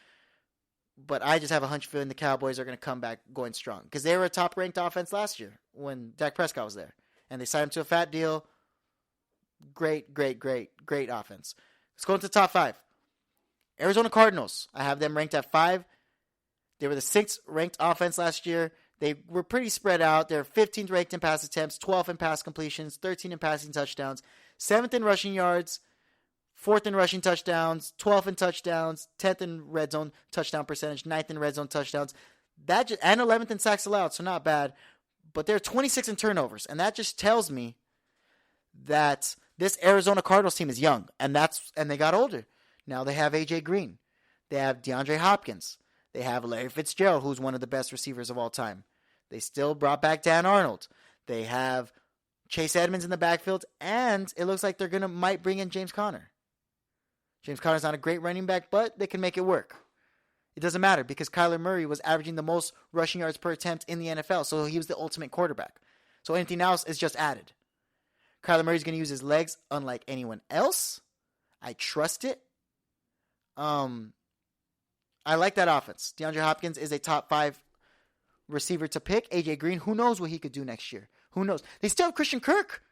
B: But I just have a hunch feeling the Cowboys are going to come back going strong because they were a top-ranked offense last year when Dak Prescott was there. And they signed him to a fat deal. Great offense. Let's go into the top 5. Arizona Cardinals. I have them ranked at 5. They were the 6th ranked offense last year. They were pretty spread out. They're 15th ranked in pass attempts, 12th in pass completions, 13th in passing touchdowns, 7th in rushing yards, 4th in rushing touchdowns, 12th in touchdowns, 10th in red zone touchdown percentage, 9th in red zone touchdowns, and 11th in sacks allowed, so not bad. But they're 26th in turnovers, and that just tells me that this Arizona Cardinals team is young, and they got older. Now they have A.J. Green. They have DeAndre Hopkins. They have Larry Fitzgerald, who's one of the best receivers of all time. They still brought back Dan Arnold. They have Chase Edmonds in the backfield, and it looks like they're might bring in James Conner. James Conner's not a great running back, but they can make it work. It doesn't matter because Kyler Murray was averaging the most rushing yards per attempt in the NFL, so he was the ultimate quarterback. So anything else is just added. Kyler Murray's going to use his legs unlike anyone else. I trust it. I like that offense. DeAndre Hopkins is a top 5 receiver to pick. A.J. Green, who knows what he could do next year? Who knows? They still have Christian Kirk.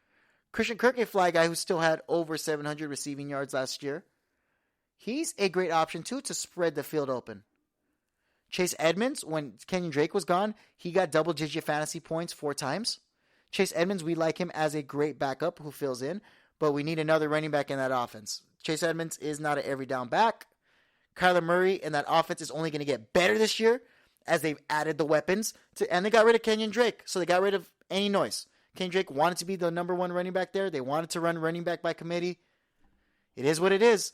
B: Christian Kirk, a fly guy who still had over 700 receiving yards last year. He's a great option, too, to spread the field open. Chase Edmonds, when Kenyon Drake was gone, he got double-digit fantasy points 4 times. Chase Edmonds, we like him as a great backup who fills in, but we need another running back in that offense. Chase Edmonds is not an every down back. Kyler Murray and that offense is only going to get better this year as they've added the weapons. And they got rid of Kenyon Drake, so they got rid of any noise. Kenyon Drake wanted to be the number 1 running back there. They wanted to run running back by committee. It is what it is.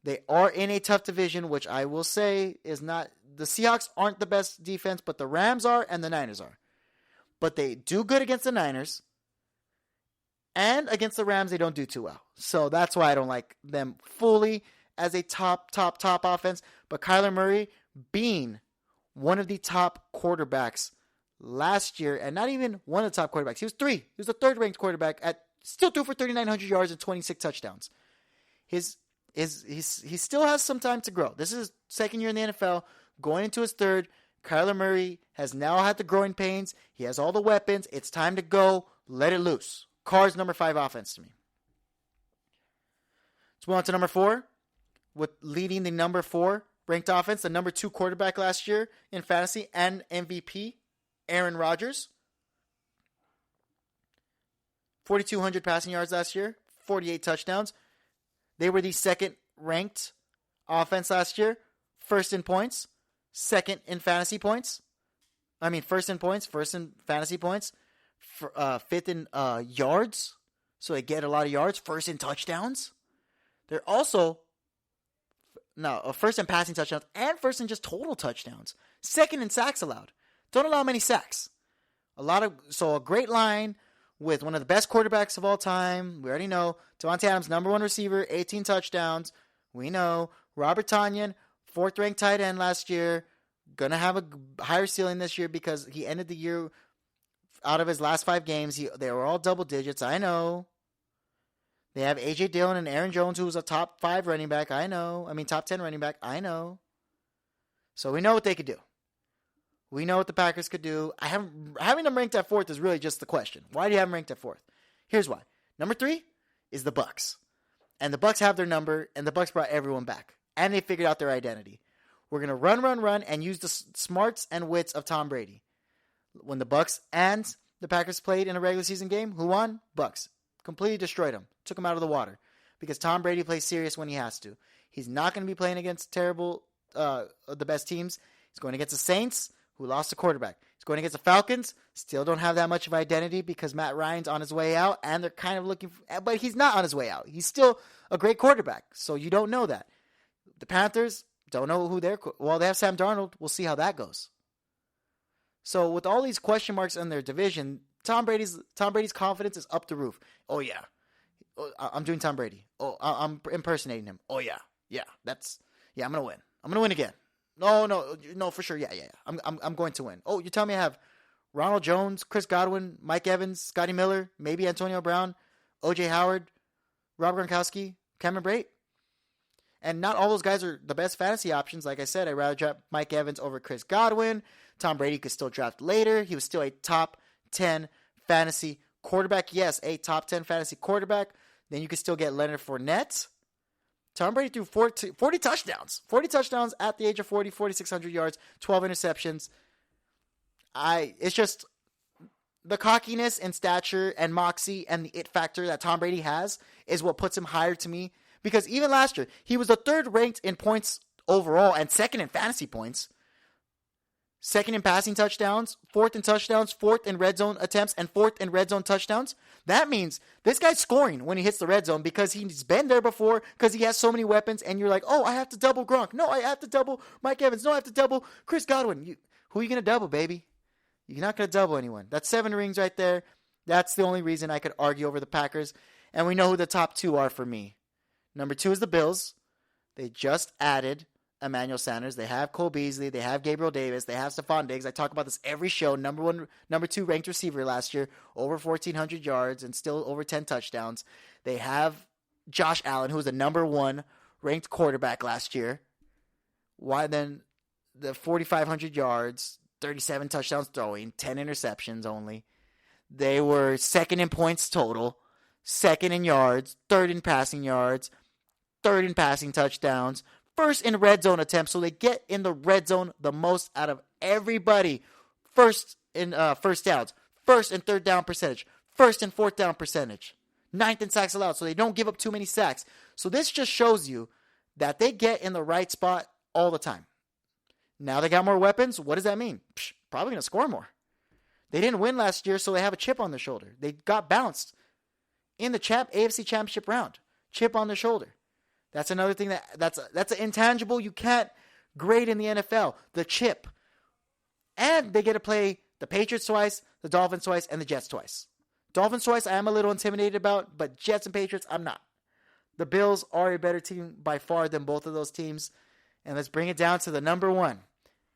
B: They are in a tough division, which I will say is not – the Seahawks aren't the best defense, but the Rams are and the Niners are. But they do good against the Niners. And against the Rams, they don't do too well. So that's why I don't like them fully as a top offense. But Kyler Murray being one of the top quarterbacks last year, and not even one of the top quarterbacks. He was 3. He was the 3rd-ranked quarterback still threw for 3,900 yards and 26 touchdowns. He still has some time to grow. This is his 2nd year in the NFL, going into his 3rd. Kyler Murray has now had the growing pains. He has all the weapons. It's time to go. Let it loose. Cards number 5 offense to me. Let's move on to number 4. With leading the number 4 ranked offense, the number 2 quarterback last year in fantasy and MVP, Aaron Rodgers. 4,200 passing yards last year, 48 touchdowns. They were the 2nd ranked offense last year, 1st in points, 2nd in fantasy points. 1st in points, 1st in fantasy points, 5th in yards. So they get a lot of yards, 1st in touchdowns. They're also 1st in passing touchdowns and 1st in just total touchdowns. 2nd in sacks allowed. Don't allow many sacks. A great line with one of the best quarterbacks of all time. We already know. Devontae Adams, number one receiver, 18 touchdowns. We know. Robert Tonyan, 4th-ranked tight end last year. Going to have a higher ceiling this year because he ended the year out of his last 5 games. They were all double digits. I know. They have A.J. Dillon and Aaron Jones, who's a top 5 running back. I know. Top 10 running back. I know. So we know what they could do. We know what the Packers could do. Having them ranked at 4th is really just the question. Why do you have them ranked at 4th? Here's why. Number 3 is the Bucs. And the Bucs have their number, and the Bucs brought everyone back. And they figured out their identity. We're going to run, and use the smarts and wits of Tom Brady. When the Bucs and the Packers played in a regular season game, who won? Bucs. Completely destroyed them. Took them out of the water. Because Tom Brady plays serious when he has to. He's not going to be playing against the best teams. He's going against the Saints, who lost a quarterback. He's going against the Falcons, still don't have that much of identity because Matt Ryan's on his way out, and they're kind of looking but he's not on his way out. He's still a great quarterback, so you don't know that. The Panthers don't know who they have Sam Darnold. We'll see how that goes. So with all these question marks in their division, Tom Brady's confidence is up the roof. Oh yeah, I'm doing Tom Brady. Oh, I'm impersonating him. Oh yeah, I'm gonna win. I'm gonna win again. No, for sure. Yeah. I'm going to win. Oh, you tell me I have Ronald Jones, Chris Godwin, Mike Evans, Scotty Miller, maybe Antonio Brown, O.J. Howard, Rob Gronkowski, Cameron Brate. And not all those guys are the best fantasy options. Like I said, I'd rather draft Mike Evans over Chris Godwin. Tom Brady could still draft later. He was still a top 10 fantasy quarterback. Yes, a top 10 fantasy quarterback. Then you could still get Leonard Fournette. Tom Brady threw 40 touchdowns. 40 touchdowns at the age of 40, 4,600 yards, 12 interceptions. It's just the cockiness and stature and moxie and the it factor that Tom Brady has is what puts him higher to me. Because even last year, he was the 3rd ranked in points overall and 2nd in fantasy points. 2nd in passing touchdowns, 4th in touchdowns, 4th in red zone attempts, and 4th in red zone touchdowns. That means this guy's scoring when he hits the red zone because he's been there before, because he has so many weapons, and you're like, oh, I have to double Gronk. No, I have to double Mike Evans. No, I have to double Chris Godwin. Who are you going to double, baby? You're not going to double anyone. That's 7 rings right there. That's the only reason I could argue over the Packers. And we know who the top 2 are for me. Number 2 is the Bills. They just added Emmanuel Sanders. They have Cole Beasley. They have Gabriel Davis. They have Stephon Diggs. I talk about this every show. Number 2 ranked receiver last year, over 1,400 yards and still over 10 touchdowns. They have Josh Allen, who was the number 1 ranked quarterback last year. Why then the 4,500 yards, 37 touchdowns throwing, 10 interceptions only. They were 2nd in points total, 2nd in yards, 3rd in passing yards, 3rd in passing touchdowns, 1st in red zone attempts, so they get in the red zone the most out of everybody. 1st in first downs, 1st in 3rd down percentage, 1st in 4th down percentage, 9th in sacks allowed, so they don't give up too many sacks. So this just shows you that they get in the right spot all the time. Now they got more weapons. What does that mean? Probably going to score more. They didn't win last year, so they have a chip on their shoulder. They got bounced in the AFC Championship round. Chip on their shoulder. That's another thing that's an intangible you can't grade in the NFL. The chip. And they get to play the Patriots twice, the Dolphins twice, and the Jets twice. Dolphins twice I am a little intimidated about, but Jets and Patriots I'm not. The Bills are a better team by far than both of those teams. And let's bring it down to the number 1.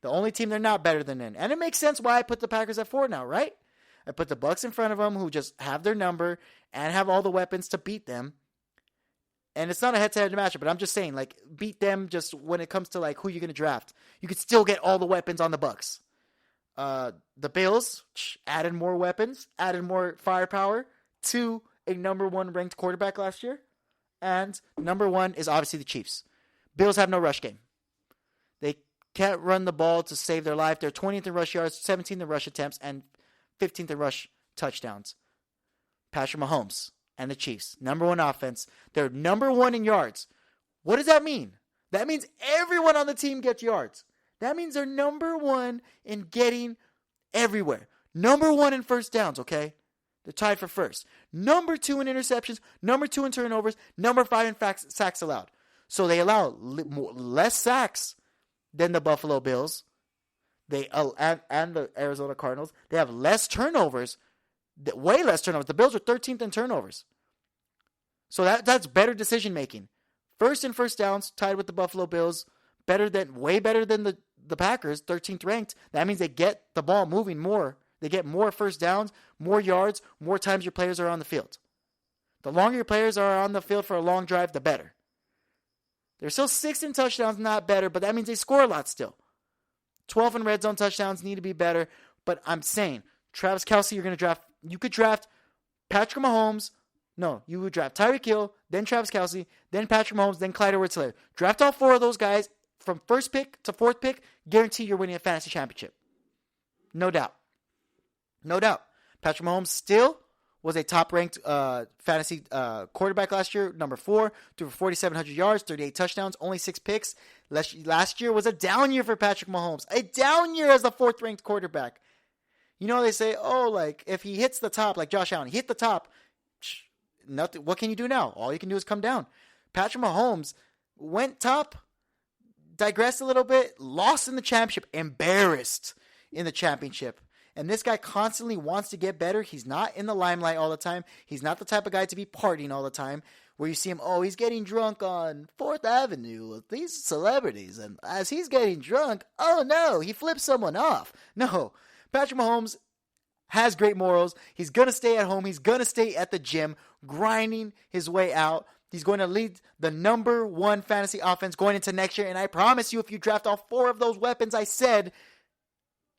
B: The only team they're not better than in. And it makes sense why I put the Packers at 4 now, right? I put the Bucs in front of them, who just have their number and have all the weapons to beat them. And it's not a head-to-head matchup, but I'm just saying, like, beat them just when it comes to, like, who you're going to draft. You could still get all the weapons on the Bucs. The Bills added more weapons, added more firepower to a number 1 ranked quarterback last year. And number 1 is obviously the Chiefs. Bills have no rush game. They can't run the ball to save their life. They're 20th in rush yards, 17th in rush attempts, and 15th in rush touchdowns. Patrick Mahomes and the Chiefs, number 1 offense. They're number 1 in yards. What does that mean? That means everyone on the team gets yards. That means they're number 1 in getting everywhere. Number 1 in first downs, okay? They're tied for first. Number 2 in interceptions. Number 2 in turnovers. Number 5 in sacks allowed. So they allow less sacks than the Buffalo Bills and the Arizona Cardinals. They have less turnovers Way less turnovers. The Bills were 13th in turnovers. So that's better decision making. First and first downs tied with the Buffalo Bills. Way better than the Packers, 13th ranked. That means they get the ball moving more. They get more first downs, more yards, more times your players are on the field. The longer your players are on the field for a long drive, the better. They're still 6th in touchdowns, not better, but that means they score a lot still. 12 in red zone touchdowns need to be better, but I'm saying, Travis Kelce, you could draft Patrick Mahomes. No, you would draft Tyreek Hill, then Travis Kelce, then Patrick Mahomes, then Clyde Edwards-Helaire. Draft all 4 of those guys from first pick to 4th pick, guarantee you're winning a fantasy championship. No doubt. No doubt. Patrick Mahomes still was a top-ranked fantasy quarterback last year, number 4, threw for 4,700 yards, 38 touchdowns, only 6 picks. Last year was a down year for Patrick Mahomes. A down year as the 4th-ranked quarterback. You know, they say, if he hits the top, like Josh Allen, he hit the top, nothing. What can you do now? All you can do is come down. Patrick Mahomes went top, digressed a little bit, lost in the championship, embarrassed in the championship. And this guy constantly wants to get better. He's not in the limelight all the time. He's not the type of guy to be partying all the time, where you see him, he's getting drunk on 4th Avenue with these celebrities. And as he's getting drunk, no, he flips someone off. No, Patrick Mahomes has great morals. He's going to stay at home. He's going to stay at the gym, grinding his way out. He's going to lead the number 1 fantasy offense going into next year. And I promise you, if you draft all 4 of those weapons I said,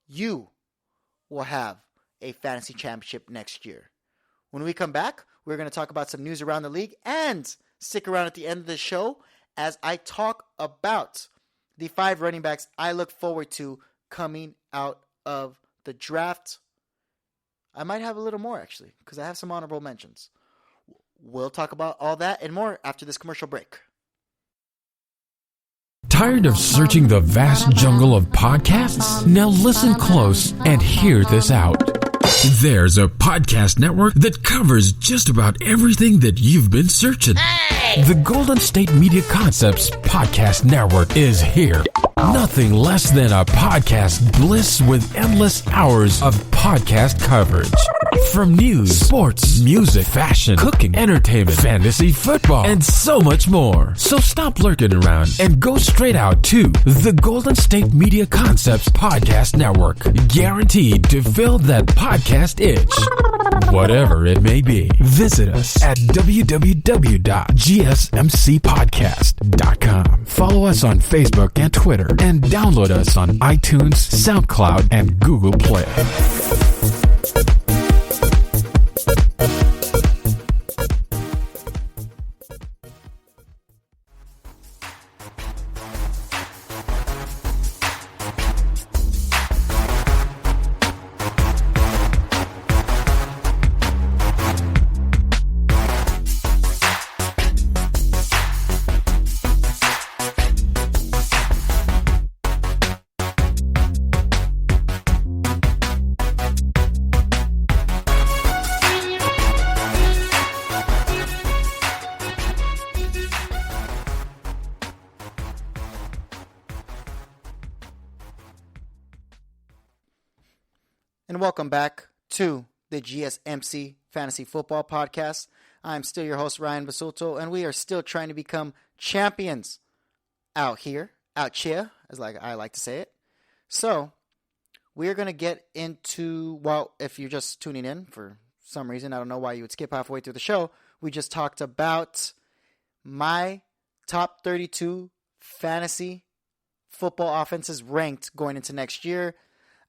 B: you will have a fantasy championship next year. When we come back, we're going to talk about some news around the league, and stick around at the end of the show as I talk about the 5 running backs I look forward to coming out of the draft. I might have a little more, actually, because I have some honorable mentions. We'll talk about all that and more after this commercial break.
A: Tired of searching the vast jungle of podcasts? Now listen close and hear this out. There's a podcast network that covers just about everything that you've been searching. Hey! The Golden State Media Concepts Podcast Network is here. Nothing less than a podcast bliss with endless hours of podcast coverage. From news, sports, music, fashion, cooking, entertainment, fantasy, football, and so much more. So stop lurking around and go straight out to the Golden State Media Concepts Podcast Network. Guaranteed to fill that podcast itch. Whatever it may be. Visit us at www.gsmcpodcast.com. Follow us on Facebook and Twitter, and download us on iTunes, SoundCloud, and Google Play.
B: And welcome back to the GSMC Fantasy Football Podcast. I'm still your host, Ryan Basulto, and we are still trying to become champions out here, as I like to say it. So, we are going to get into, if you're just tuning in for some reason, I don't know why you would skip halfway through the show, we just talked about my top 32 fantasy football offenses ranked going into next year.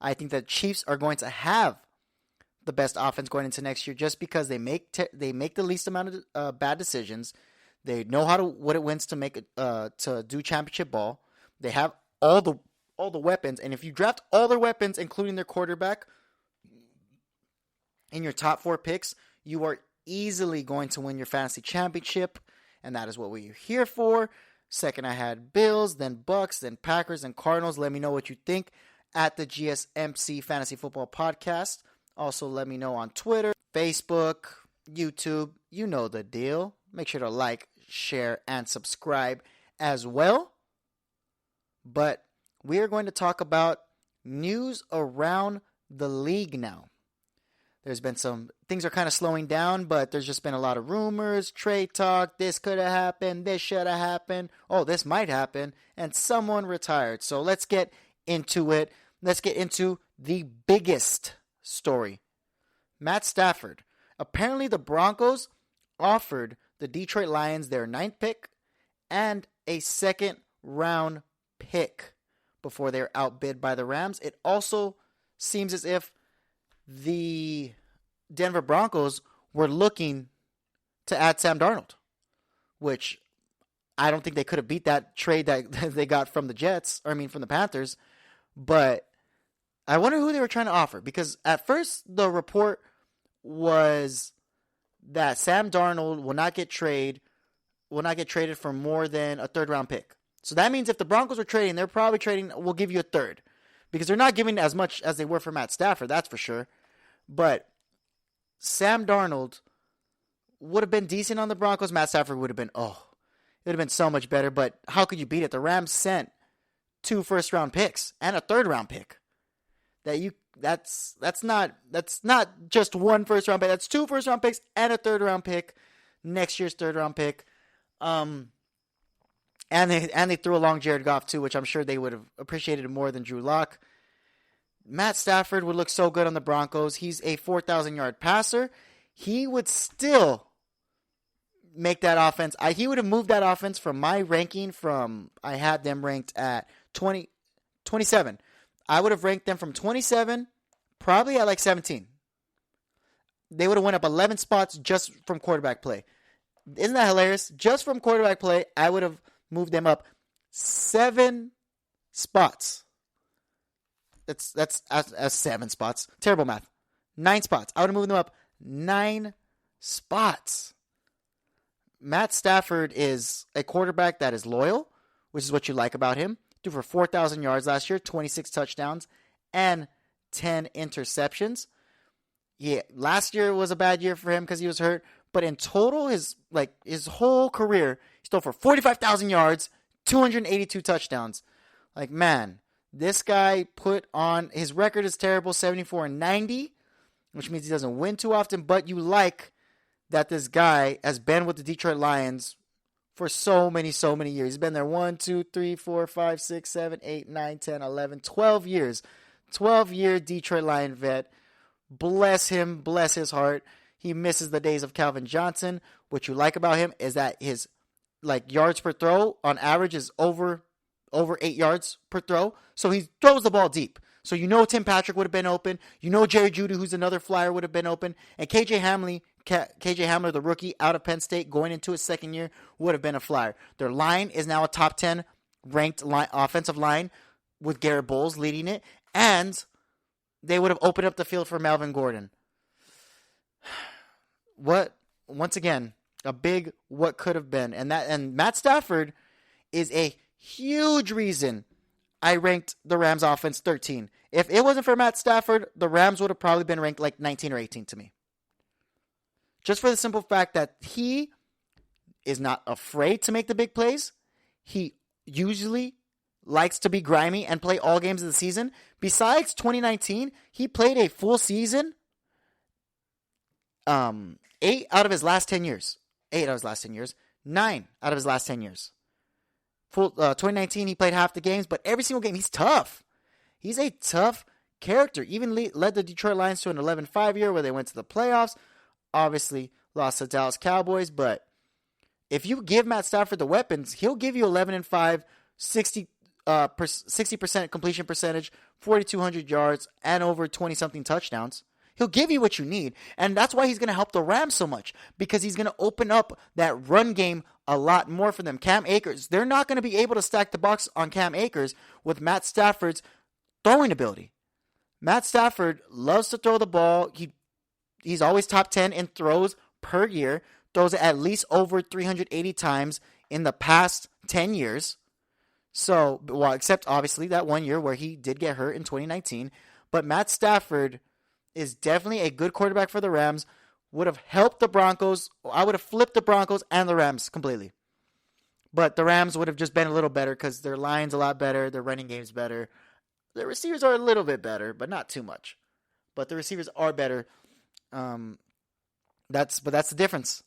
B: I think the Chiefs are going to have the best offense going into next year just because they make the least amount of bad decisions. They know what it wins to do championship ball. They have all the weapons, and if you draft all their weapons, including their quarterback, in your top 4 picks, you are easily going to win your fantasy championship, and that is what we're here for. Second, I had Bills, then Bucks, then Packers, and Cardinals. Let me know what you think at the GSMC Fantasy Football Podcast. Also, let me know on Twitter, Facebook, YouTube. You know the deal. Make sure to like, share, and subscribe as well. But we are going to talk about news around the league now. There's been some things are kind of slowing down, but there's just been a lot of rumors, trade talk. This could have happened. This should have happened. Oh, this might happen. And someone retired. So let's get into it. Let's get into the biggest story. Matt Stafford. Apparently the Broncos offered the Detroit Lions their 9th pick and a 2nd round pick before they were outbid by the Rams. It also seems as if the Denver Broncos were looking to add Sam Darnold, which I don't think they could have beat that trade that they got from the from the Panthers. But I wonder who they were trying to offer, because at first the report was that Sam Darnold will not get traded for more than a 3rd round pick. So that means if the Broncos were trading, they're probably trading, we'll give you a 3rd. Because they're not giving as much as they were for Matt Stafford, that's for sure. But Sam Darnold would have been decent on the Broncos. Matt Stafford would have been, it would have been so much better. But how could you beat it? The Rams sent 2 first-round picks and a 3rd-round pick. That's not just 1 first-round pick. That's 2 first-round picks and a 3rd-round pick. Next year's 3rd-round pick. And they threw along Jared Goff too, which I'm sure they would have appreciated more than Drew Lock. Matt Stafford would look so good on the Broncos. He's a 4,000-yard passer. He would still make that offense. He would have moved that offense from my ranking I had them ranked at 27. I would have ranked them from 27, probably at like 17. They would have went up 11 spots just from quarterback play. Isn't that hilarious? Just from quarterback play, I would have moved them up 7 spots. That's 7 spots. Terrible math. 9 spots. I would have moved them up 9 spots. Matt Stafford is a quarterback that is loyal, which is what you like about him. Threw for 4,000 yards last year, 26 touchdowns, and 10 interceptions. Yeah, last year was a bad year for him because he was hurt. But in total, his whole career, he threw for 45,000 yards, 282 touchdowns. Like, man, this guy put on, his record is terrible, 74-90, which means he doesn't win too often. But you like that this guy has been with the Detroit Lions for so many years. He's been there 1, 2, 3, 4, 5, 6, 7, 8, 9, 10, 11, 12 years. 12-year Detroit Lion vet. Bless him, bless his heart. He misses the days of Calvin Johnson. What you like about him is that his yards per throw on average is over 8 yards per throw. So he throws the ball deep. So you know Tim Patrick would have been open. You know Jerry Jeudy, who's another flyer, would have been open. And KJ Hamler, the rookie out of Penn State, going into his 2nd year, would have been a flyer. Their line is now a top 10 ranked offensive line with Garrett Bowles leading it. And they would have opened up the field for Melvin Gordon. Once again, a big what could have been. And Matt Stafford is a huge reason I ranked the Rams offense 13. If it wasn't for Matt Stafford, the Rams would have probably been ranked like 19 or 18 to me. Just for the simple fact that he is not afraid to make the big plays. He usually likes to be grimy and play all games of the season. Besides 2019, he played a full season 8 out of his last 10 years. 8 out of his last 10 years. 9 out of his last 10 years. 2019, he played half the games, but every single game, he's tough. He's a tough character. Even led the Detroit Lions to an 11-5 year where they went to the playoffs. Obviously, lost to Dallas Cowboys, but if you give Matt Stafford the weapons, he'll give you 11-5, 60% completion percentage, 4,200 yards, and over 20-something touchdowns. He'll give you what you need, and that's why he's going to help the Rams so much, because he's going to open up that run game a lot more for them. Cam Akers, they're not going to be able to stack the box on Cam Akers with Matt Stafford's throwing ability. Matt Stafford loves to throw the ball. He's always top 10 in throws per year, throws it at least over 380 times in the past 10 years. So, well, except obviously that 1 year where he did get hurt in 2019. But Matt Stafford is definitely a good quarterback for the Rams. Would have helped the Broncos. I would have flipped the Broncos and the Rams completely. But the Rams would have just been a little better because their line's a lot better. Their running game's better. Their receivers are a little bit better, but not too much. But the receivers are better. That's the difference.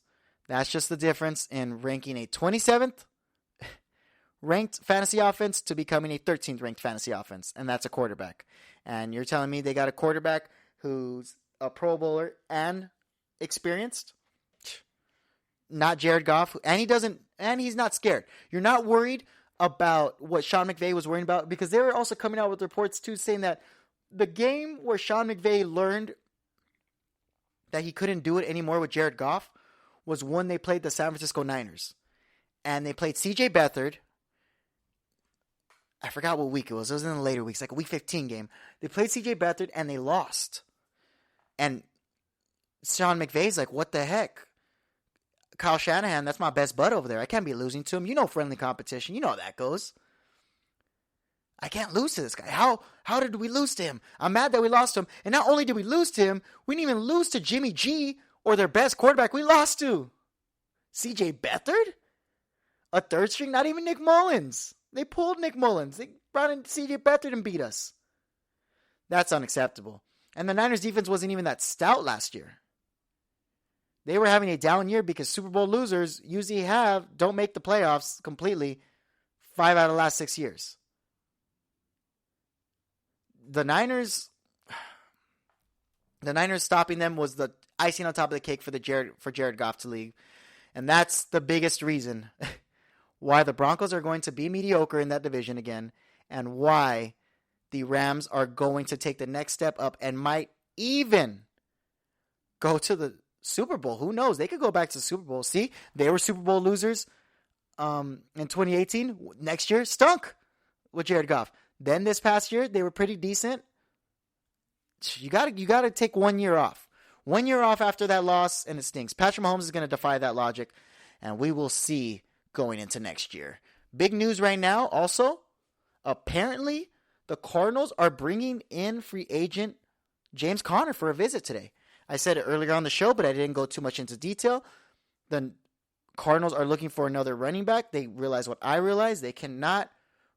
B: That's just the difference in ranking a 27th ranked fantasy offense to becoming a 13th ranked fantasy offense, and that's a quarterback. And you're telling me they got a quarterback who's a Pro Bowler and experienced? Not Jared Goff, and he's not scared. You're not worried about what Sean McVay was worrying about, because they were also coming out with reports too saying that the game where Sean McVay learned that he couldn't do it anymore with Jared Goff was when they played the San Francisco Niners. And they played CJ Beathard. I forgot what week it was. It was in the later weeks, like a week 15 game. They played CJ Beathard and they lost. And Sean McVay's like, what the heck? Kyle Shanahan, that's my best bud over there. I can't be losing to him. You know, friendly competition. You know how that goes. I can't lose to this guy. How did we lose to him? I'm mad that we lost to him. And not only did we lose to him, we didn't even lose to Jimmy G or their best quarterback. We lost to CJ Beathard? A third string? Not even Nick Mullins. They pulled Nick Mullins. They brought in CJ Beathard and beat us. That's unacceptable. And the Niners defense wasn't even that stout last year. They were having a down year because Super Bowl losers usually don't make the playoffs completely 5 out of the last 6 years. The Niners stopping them was the icing on top of the cake for Jared Goff to leave. And that's the biggest reason why the Broncos are going to be mediocre in that division again, and why the Rams are going to take the next step up and might even go to the Super Bowl. Who knows? They could go back to the Super Bowl. See, they were Super Bowl losers in 2018. Next year, stunk with Jared Goff. Then this past year, they were pretty decent. You got to take 1 year off. 1 year off after that loss, and it stinks. Patrick Mahomes is going to defy that logic, and we will see going into next year. Big news right now, also, apparently the Cardinals are bringing in free agent James Conner for a visit today. I said it earlier on the show, but I didn't go too much into detail. The Cardinals are looking for another running back. They realize what I realize. They cannot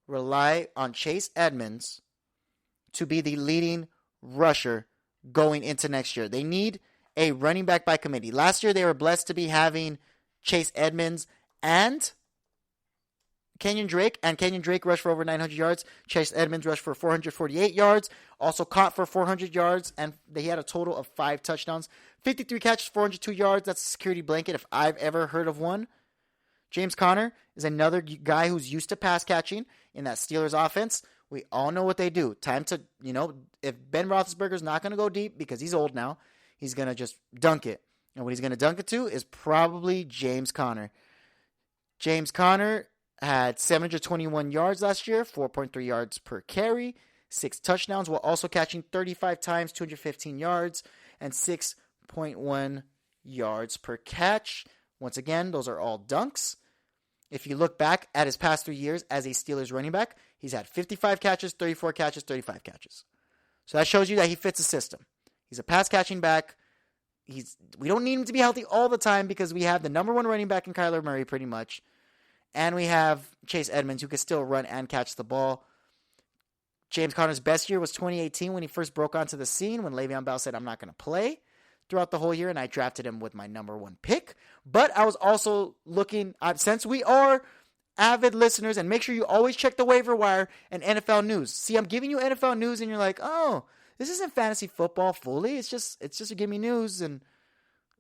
B: rely on Chase Edmonds to be the leading rusher going into next year. They need a running back by committee. Last year, they were blessed to be having Chase Edmonds and Kenyon Drake, and Kenyon Drake rushed for over 900 yards. Chase Edmonds rushed for 448 yards, also caught for 400 yards, and they had a total of 5 touchdowns. 53 catches, 402 yards. That's a security blanket if I've ever heard of one. James Conner is another guy who's used to pass catching in that Steelers offense. We all know what they do. Time to, if Ben Roethlisberger's not going to go deep because he's old now, he's going to just dunk it. And what he's going to dunk it to is probably James Conner. James Conner had 721 yards last year, 4.3 yards per carry, 6 touchdowns, while also catching 35 times, 215 yards, and 6.1 yards per catch. Once again, those are all dunks. If you look back at his past 3 years as a Steelers running back, he's had 55 catches, 34 catches, 35 catches. So that shows you that he fits the system. He's a pass-catching back. We don't need him to be healthy all the time because we have the number 1 running back in Kyler Murray pretty much. And we have Chase Edmonds, who can still run and catch the ball. James Conner's best year was 2018 when he first broke onto the scene, when Le'Veon Bell said, I'm not going to play throughout the whole year, and I drafted him with my number 1 pick. But I was also looking, since we are avid listeners, and make sure you always check the waiver wire and NFL news. See, I'm giving you NFL news, and you're like, oh, this isn't fantasy football fully. It's just to give me news, and,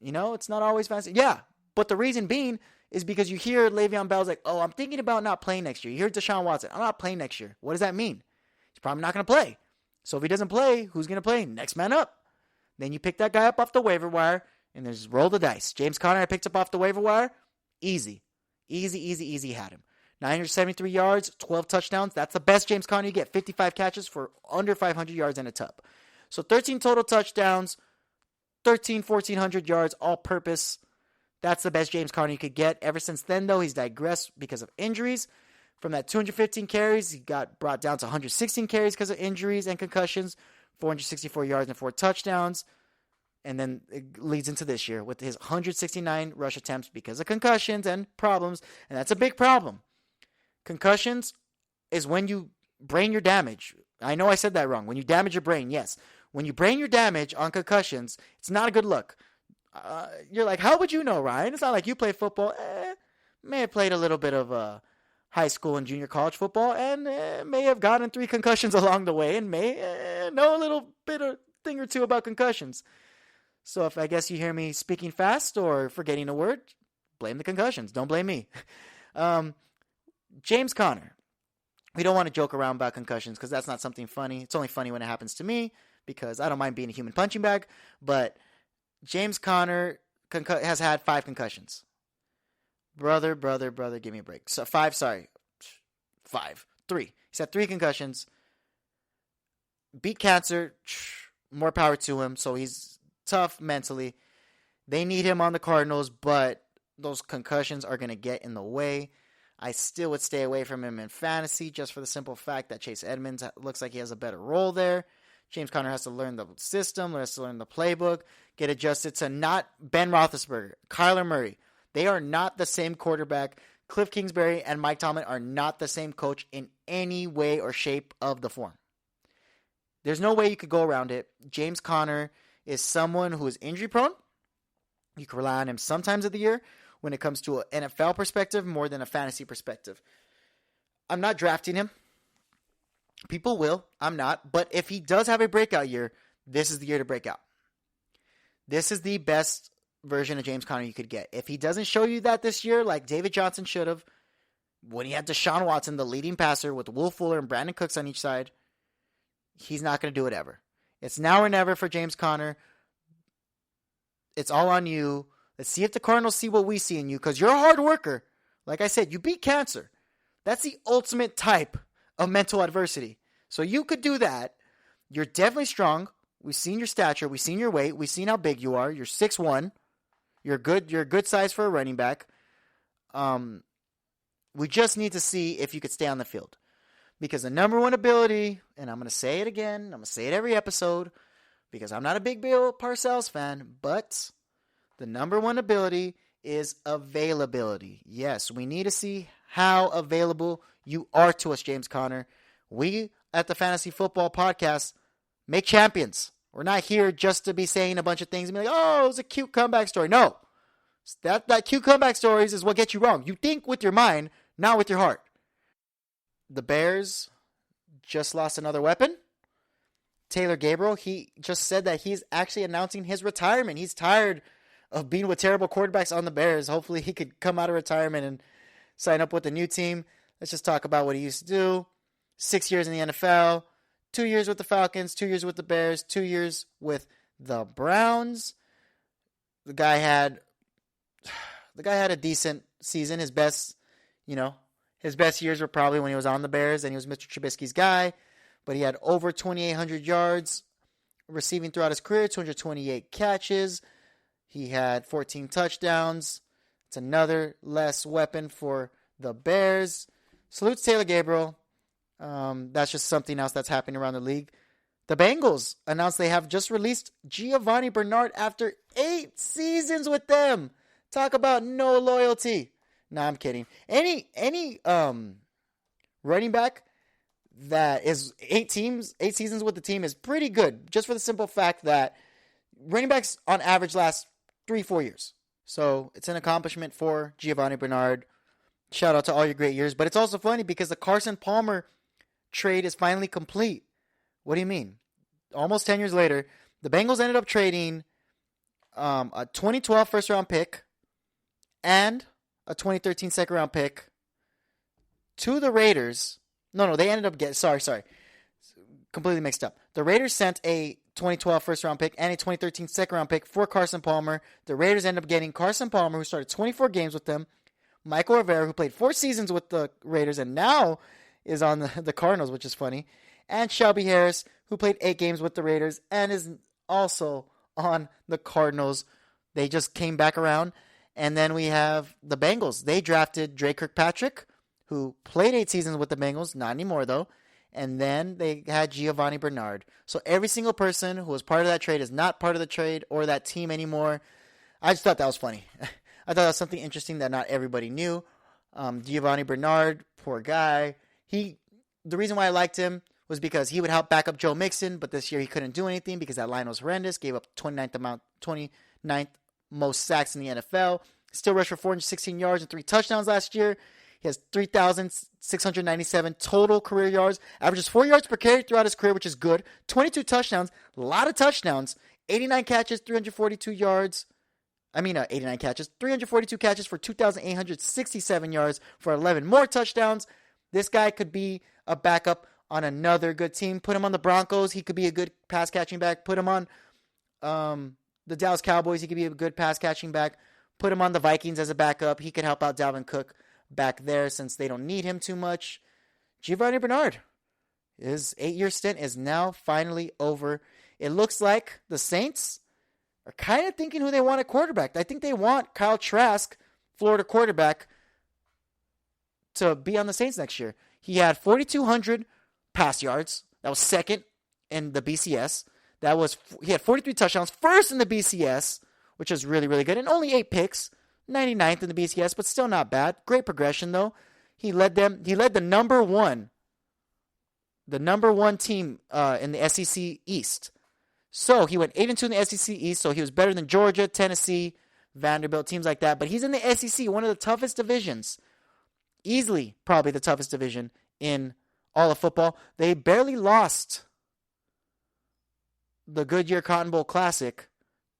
B: it's not always fantasy. Yeah, but the reason being is because you hear Le'Veon Bell's like, oh, I'm thinking about not playing next year. You hear Deshaun Watson, I'm not playing next year. What does that mean? He's probably not going to play. So if he doesn't play, who's going to play? Next man up. Then you pick that guy up off the waiver wire, and there's roll the dice. James Conner, I picked up off the waiver wire. Easy had him. 973 yards, 12 touchdowns. That's the best James Conner you get. 55 catches for under 500 yards and a tub. So 13 total touchdowns, 1,400 yards, all purpose. That's the best James Conner you could get. Ever since then, though, he's digressed because of injuries. From that 215 carries, he got brought down to 116 carries because of injuries and concussions, 464 yards and 4 touchdowns. And then it leads into this year with his 169 rush attempts because of concussions and problems. And that's a big problem. Concussions is when you brain your damage. I know I said that wrong. When you damage your brain, yes. When you brain your damage on concussions, it's not a good look. You're like, how would you know, Ryan? It's not like you play football. May have played a little bit of high school and junior college football, and may have gotten 3 concussions along the way, and may know a little bit of thing or two about concussions. So if I guess you hear me speaking fast or forgetting a word, blame the concussions. Don't blame me. James Conner. We don't want to joke around about concussions because that's not something funny. It's only funny when it happens to me because I don't mind being a human punching bag. But James Conner has had 5 concussions. Brother, give me a break. So 5, sorry. 5. 3. He's had 3 concussions. Beat cancer. More power to him. So he's tough mentally. They need him on the Cardinals, but those concussions are going to get in the way. I still would stay away from him in fantasy just for the simple fact that Chase Edmonds looks like he has a better role there. James Conner has to learn the system, has to learn the playbook, get adjusted to not Ben Roethlisberger, Kyler Murray. They are not the same quarterback. Cliff Kingsbury and Mike Tomlin are not the same coach in any way or shape of the form. There's no way you could go around it. James Conner is someone who is injury prone. You can rely on him sometimes of the year when it comes to an NFL perspective more than a fantasy perspective. I'm not drafting him. People will. I'm not. But if he does have a breakout year, this is the year to break out. This is the best version of James Conner you could get. If he doesn't show you that this year, like David Johnson should have, when he had Deshaun Watson, the leading passer, with Will Fuller and Brandon Cooks on each side, he's not going to do it ever. It's now or never for James Conner. It's all on you. Let's see if the Cardinals see what we see in you, because you're a hard worker. Like I said, you beat cancer. That's the ultimate type of mental adversity. So you could do that. You're definitely strong. We've seen your stature. We've seen your weight. We've seen how big you are. You're 6'1". You're good. You're a good size for a running back. We just need to see if you could stay on the field. Because the number one ability, and I'm going to say it again, I'm going to say it every episode, because I'm not a big Bill Parcells fan, but the number one ability is availability. Yes, we need to see how available you are to us, James Conner. We at the Fantasy Football Podcast make champions. We're not here just to be saying a bunch of things and be like, oh, it was a cute comeback story. No. That cute comeback stories is what gets you wrong. You think with your mind, not with your heart. The Bears just lost another weapon. Taylor Gabriel, he just said that he's actually announcing his retirement. He's tired of being with terrible quarterbacks on the Bears. Hopefully he could come out of retirement and sign up with a new team. Let's just talk about what he used to do. 6 years in the NFL, 2 years with the Falcons, 2 years with the Bears, 2 years with the Browns. The guy had a decent season. His best years were probably when he was on the Bears and he was Mr. Trubisky's guy. But he had over 2,800 yards receiving throughout his career, 228 catches. He had 14 touchdowns. It's another less weapon for the Bears. Salutes Taylor Gabriel. That's just something else that's happening around the league. The Bengals announced they have just released Giovanni Bernard after 8 seasons with them. Talk about no loyalty. Nah, I'm kidding. Any running back that is 8 seasons with the team is pretty good, just for the simple fact that running backs on average last 3-4 years. So it's an accomplishment for Giovanni Bernard. Shout out to all your great years. But it's also funny because the Carson Palmer trade is finally complete. What do you mean? Almost 10 years later, the Bengals ended up trading a 2012 first-round pick and a 2013 second-round pick to the Raiders. No, they ended up getting... Sorry. Completely mixed up. The Raiders sent a 2012 first-round pick and a 2013 second-round pick for Carson Palmer. The Raiders ended up getting Carson Palmer, who started 24 games with them, Michael Rivera, who played 4 seasons with the Raiders and now is on the Cardinals, which is funny, and Shelby Harris, who played 8 games with the Raiders and is also on the Cardinals. They just came back around. And then we have the Bengals. They drafted Dre Kirkpatrick, who played 8 seasons with the Bengals, not anymore though. And then they had Giovanni Bernard. So every single person who was part of that trade is not part of the trade or that team anymore. I just thought that was funny. I thought that was something interesting that not everybody knew. Giovanni Bernard, poor guy. The reason why I liked him was because he would help back up Joe Mixon, but this year he couldn't do anything because that line was horrendous. Gave up 29th most sacks in the NFL. Still rushed for 416 yards and 3 touchdowns last year. He has 3,697 total career yards. Averages 4 yards per carry throughout his career, which is good. 22 touchdowns. A lot of touchdowns. 89 catches, 342 yards. 89 catches. 342 catches for 2,867 yards for 11 more touchdowns. This guy could be a backup on another good team. Put him on the Broncos. He could be a good pass catching back. Put him on the Dallas Cowboys. He could be a good pass catching back. Put him on the Vikings as a backup. He could help out Dalvin Cook back there since they don't need him too much. Giovanni Bernard, his 8-year stint is now finally over. It looks like the Saints are kind of thinking who they want at quarterback. I think they want Kyle Trask, Florida quarterback, to be on the Saints next year. He had 4,200 pass yards. That was second in the BCS. He had 43 touchdowns, first in the BCS, which is really, really good, and only 8 picks. 99th in the BCS, but still not bad. Great progression though. He led the number one team in the SEC East. So he went 8-2 in the SEC East. So he was better than Georgia, Tennessee, Vanderbilt, teams like that. But he's in the SEC, one of the toughest divisions. Easily, probably the toughest division in all of football. They barely lost the Goodyear Cotton Bowl Classic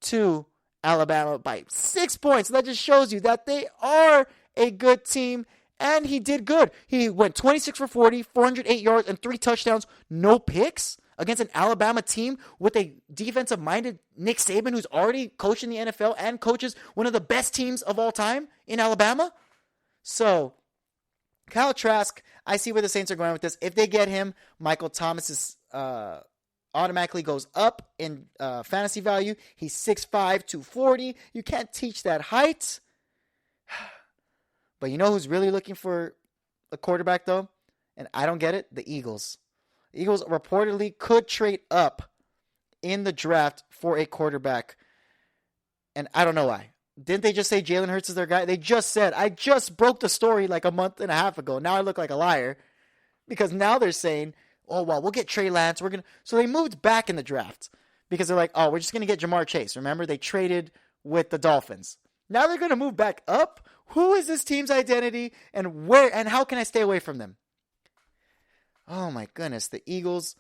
B: to Alabama by 6 points. That just shows you that they are a good team, and he did good. He went 26 for 40, 408 yards, and 3 touchdowns, no picks against an Alabama team with a defensive-minded Nick Saban who's already coaching the NFL and coaches one of the best teams of all time in Alabama. So, Kyle Trask, I see where the Saints are going with this. If they get him, Michael Thomas is automatically goes up in fantasy value. He's 6'5", 240. You can't teach that height. But you know who's really looking for a quarterback, though? And I don't get it. The Eagles. The Eagles reportedly could trade up in the draft for a quarterback. And I don't know why. Didn't they just say Jalen Hurts is their guy? They just said. I just broke the story like a month and a half ago. Now I look like a liar. Because now they're saying, oh, well, we'll get Trey Lance. So they moved back in the draft because they're like, oh, we're just going to get Jamar Chase. Remember, they traded with the Dolphins. Now they're going to move back up. Who is this team's identity and where and how can I stay away from them? Oh, my goodness. The Eagles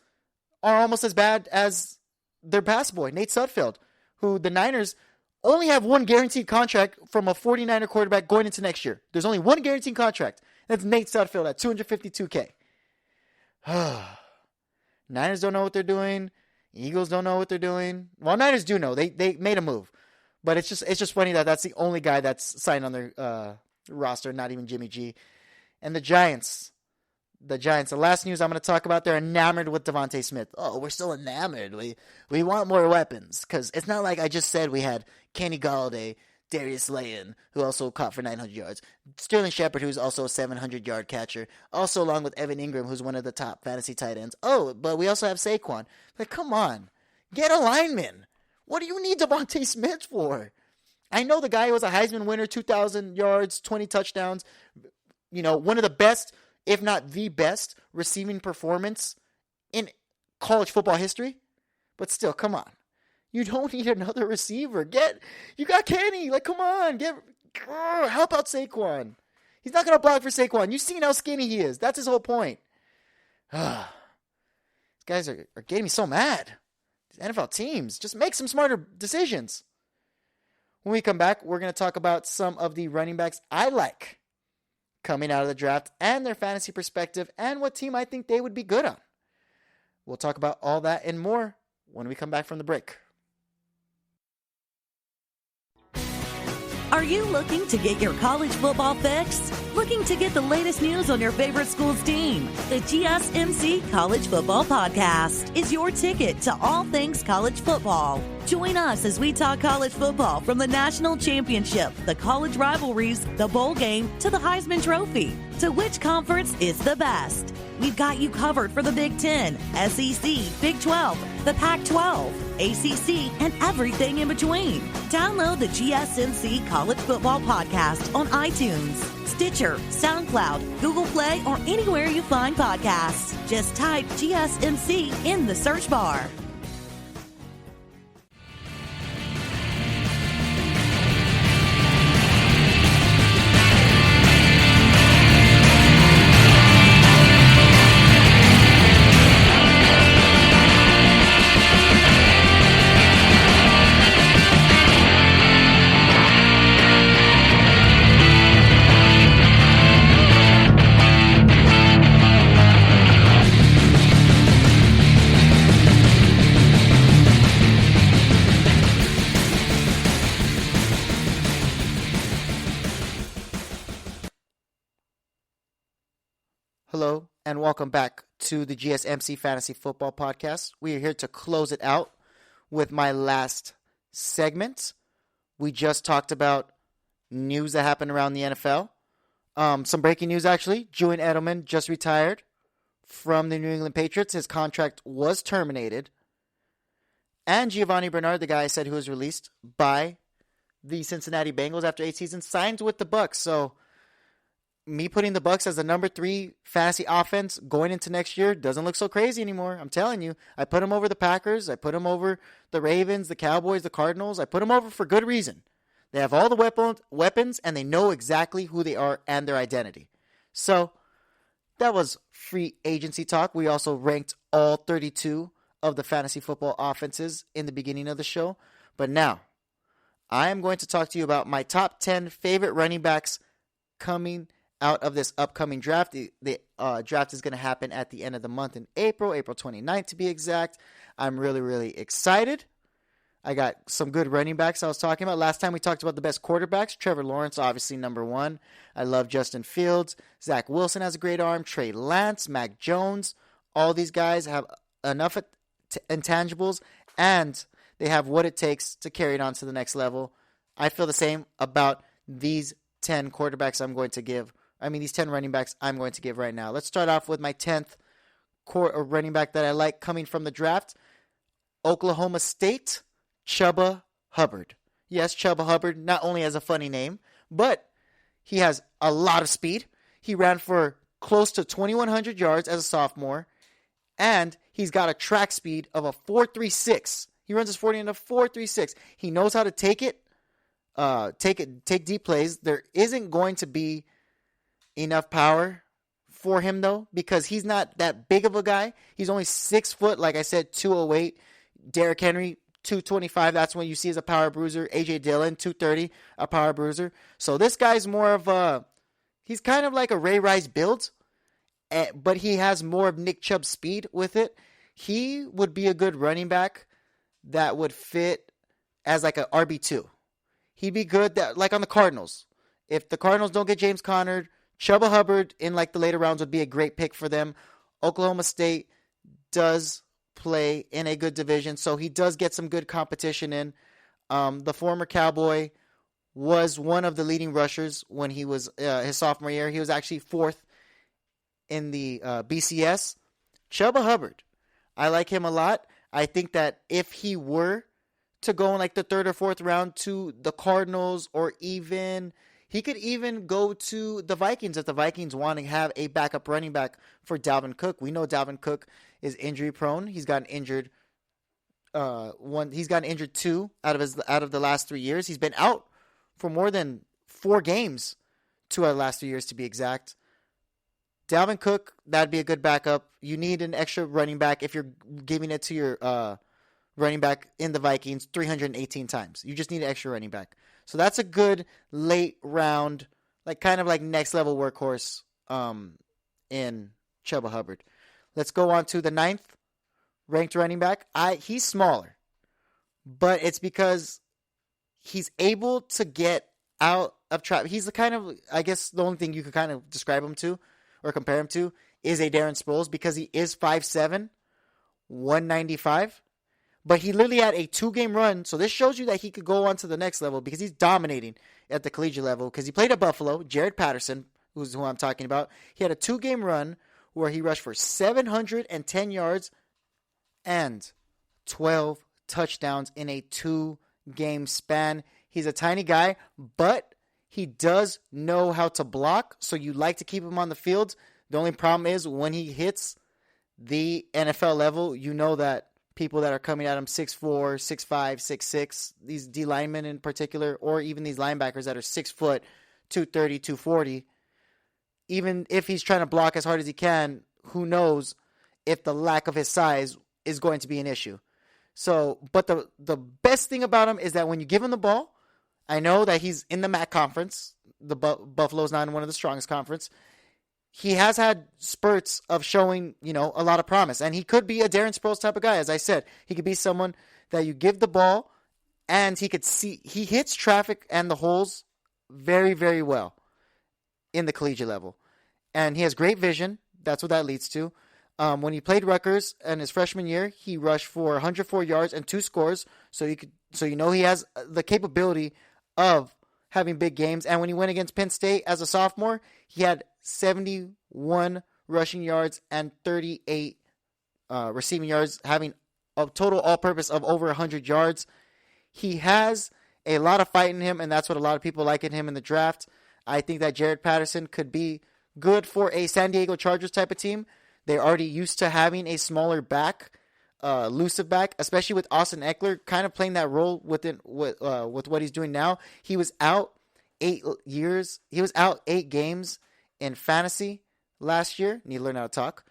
B: are almost as bad as their pass boy, Nate Sudfeld, who the Niners only have one guaranteed contract from a 49er quarterback going into next year. There's only one guaranteed contract. That's Nate Sudfeld at $252K. Niners don't know what they're doing. Eagles don't know what they're doing. Well, Niners do know. They made a move. But it's just funny that that's the only guy that's signed on their roster, not even Jimmy G. And the Giants. The last news I'm going to talk about, they're enamored with Devontae Smith. Oh, we're still enamored. We want more weapons. Because it's not like I just said we had Kenny Galladay, Darius Slayton, who also caught for 900 yards. Sterling Shepard, who's also a 700-yard catcher. Also along with Evan Ingram, who's one of the top fantasy tight ends. Oh, but we also have Saquon. Like, come on. Get a lineman. What do you need Devontae Smith for? I know the guy was a Heisman winner, 2,000 yards, 20 touchdowns. You know, one of the best, if not the best, receiving performance in college football history. But still, come on. You don't need another receiver. You got Kenny. Like, come on. Help out Saquon. He's not going to block for Saquon. You've seen how skinny he is. That's his whole point. These guys are getting me so mad. These NFL teams, just make some smarter decisions. When we come back, we're going to talk about some of the running backs I like coming out of the draft and their fantasy perspective and what team I think they would be good on. We'll talk about all that and more when we come back from the break.
D: Are you looking to get your college football fix? Looking to get the latest news on your favorite school's team? The GSMC College Football Podcast is your ticket to all things college football. Join us as we talk college football from the national championship, the college rivalries, the bowl game, to the Heisman Trophy. To which conference is the best? We've got you covered for the Big Ten, SEC, Big 12, the Pac-12, ACC, and everything in between. Download the GSMC College Football Podcast on iTunes, Stitcher, SoundCloud, Google Play, or anywhere you find podcasts. Just type GSMC in the search bar.
B: Hello, and welcome back to the GSMC Fantasy Football Podcast. We are here to close it out with my last segment. We just talked about news that happened around the NFL. Some breaking news, actually. Julian Edelman just retired from the New England Patriots. His contract was terminated. And Giovanni Bernard, the guy I said who was released by the Cincinnati Bengals after 8 seasons, signed with the Bucs. So me putting the Bucs as the number 3 fantasy offense going into next year doesn't look so crazy anymore. I'm telling you. I put them over the Packers. I put them over the Ravens, the Cowboys, the Cardinals. I put them over for good reason. They have all the weapons, and they know exactly who they are and their identity. So that was free agency talk. We also ranked all 32 of the fantasy football offenses in the beginning of the show. But now, I am going to talk to you about my top 10 favorite running backs coming out of this upcoming draft. The draft is going to happen at the end of the month in April 29th to be exact. I'm really, really excited. I got some good running backs I was talking about. Last time we talked about the best quarterbacks. Trevor Lawrence, obviously number 1. I love Justin Fields. Zach Wilson has a great arm. Trey Lance, Mac Jones. All these guys have enough intangibles, and they have what it takes to carry it on to the next level. I feel the same about these 10 quarterbacks these 10 running backs I'm going to give right now. Let's start off with my 10th running back that I like coming from the draft. Oklahoma State, Chuba Hubbard. Yes, Chuba Hubbard not only has a funny name, but he has a lot of speed. He ran for close to 2,100 yards as a sophomore, and he's got a track speed of a 4.36. He runs his 40 in a 4.36. He knows how to take deep plays. There isn't going to be enough power for him, though, because he's not that big of a guy. He's only 6 foot, like I said, 208. Derrick Henry, 225. That's when you see as a power bruiser. A.J. Dillon, 230, a power bruiser. So this guy's more of he's kind of like a Ray Rice build, but he has more of Nick Chubb's speed with it. He would be a good running back that would fit as like a RB2. He'd be good like on the Cardinals. If the Cardinals don't get James Conner, Chuba Hubbard in like the later rounds would be a great pick for them. Oklahoma State does play in a good division, so he does get some good competition in. The former Cowboy was one of the leading rushers when he was his sophomore year. He was actually 4th in the BCS. Chuba Hubbard, I like him a lot. I think that if he were to go in like the 3rd or 4th round to the Cardinals, or he could even go to the Vikings if the Vikings want to have a backup running back for Dalvin Cook. We know Dalvin Cook is injury prone. He's gotten injured. He's gotten injured 2 out of the last 3 years. He's been out for more than 4 games 2 out of the last 3 years to be exact. Dalvin Cook, that'd be a good backup. You need an extra running back if you're giving it to your running back in the Vikings 318 times. You just need an extra running back. So that's a good late round, kind of like next level workhorse in Chuba Hubbard. Let's go on to the 9th ranked running back. He's smaller, but it's because he's able to get out of trap. He's the kind of, I guess the only thing you could kind of describe him to or compare him to is a Darren Sproles, because he is 5'7", 195. But he literally had a 2-game run, so this shows you that he could go on to the next level because he's dominating at the collegiate level, because he played at Buffalo. Jared Patterson, who I'm talking about, he had a 2-game run where he rushed for 710 yards and 12 touchdowns in a 2-game span. He's a tiny guy, but he does know how to block, so you like to keep him on the field. The only problem is when he hits the NFL level, you know that people that are coming at him 6'4", 6'5", 6'6", these D linemen in particular, or even these linebackers that are 6 foot, 230, 240, even if he's trying to block as hard as he can, who knows if the lack of his size is going to be an issue. So, but the best thing about him is that when you give him the ball, I know that he's in the MAC conference. The Buffalo's not in one of the strongest conference. He has had spurts of showing, a lot of promise. And he could be a Darren Sproles type of guy. As I said, he could be someone that you give the ball and he hits traffic and the holes very, very well in the collegiate level. And he has great vision. That's what that leads to. When he played Rutgers in his freshman year, he rushed for 104 yards and 2 scores. So he has the capability of having big games. And when he went against Penn State as a sophomore, he had 71 rushing yards and 38 receiving yards, having a total all-purpose of over 100 yards. He has a lot of fight in him, and that's what a lot of people like in him in the draft. I think that Jared Patterson could be good for a San Diego Chargers type of team. They're already used to having a smaller back, elusive back, especially with Austin Eckler kind of playing that role with what he's doing now. He was out 8 years. He was out 8 games in fantasy last year. Need to learn how to talk.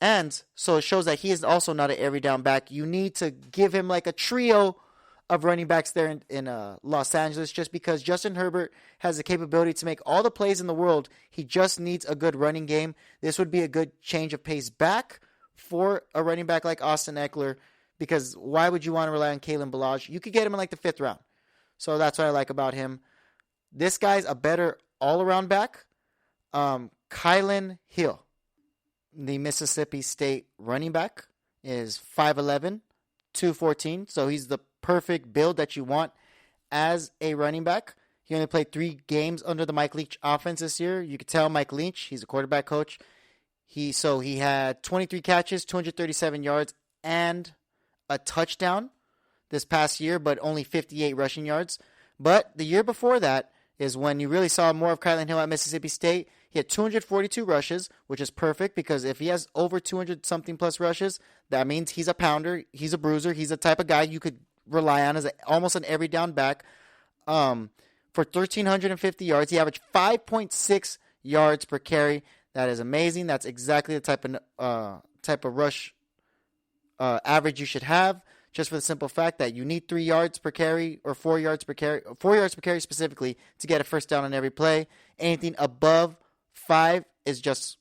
B: And so it shows that he is also not an every down back. You need to give him like a trio of running backs there in Los Angeles, just because Justin Herbert has the capability to make all the plays in the world. He just needs a good running game. This would be a good change of pace back for a running back like Austin Eckler, because why would you want to rely on Kalen Ballage? You could get him in like the 5th round. So that's what I like about him. This guy's a better all-around back. Kylan Hill, the Mississippi State running back, is 5'11", 214. So he's the perfect build that you want as a running back. He only played 3 games under the Mike Leach offense this year. You could tell Mike Leach, he's a quarterback coach. He had 23 catches, 237 yards, and a touchdown this past year, but only 58 rushing yards. But the year before that is when you really saw more of Kylan Hill at Mississippi State. He had 242 rushes, which is perfect because if he has over 200-something plus rushes, that means he's a pounder, he's a bruiser, he's the type of guy you could rely on as almost an every down back. For 1,350 yards, he averaged 5.6 yards per carry. That is amazing. That's exactly the type of rush average you should have, just for the simple fact that you need 3 yards per carry or 4 yards per carry specifically to get a first down on every play. Anything above 5 is just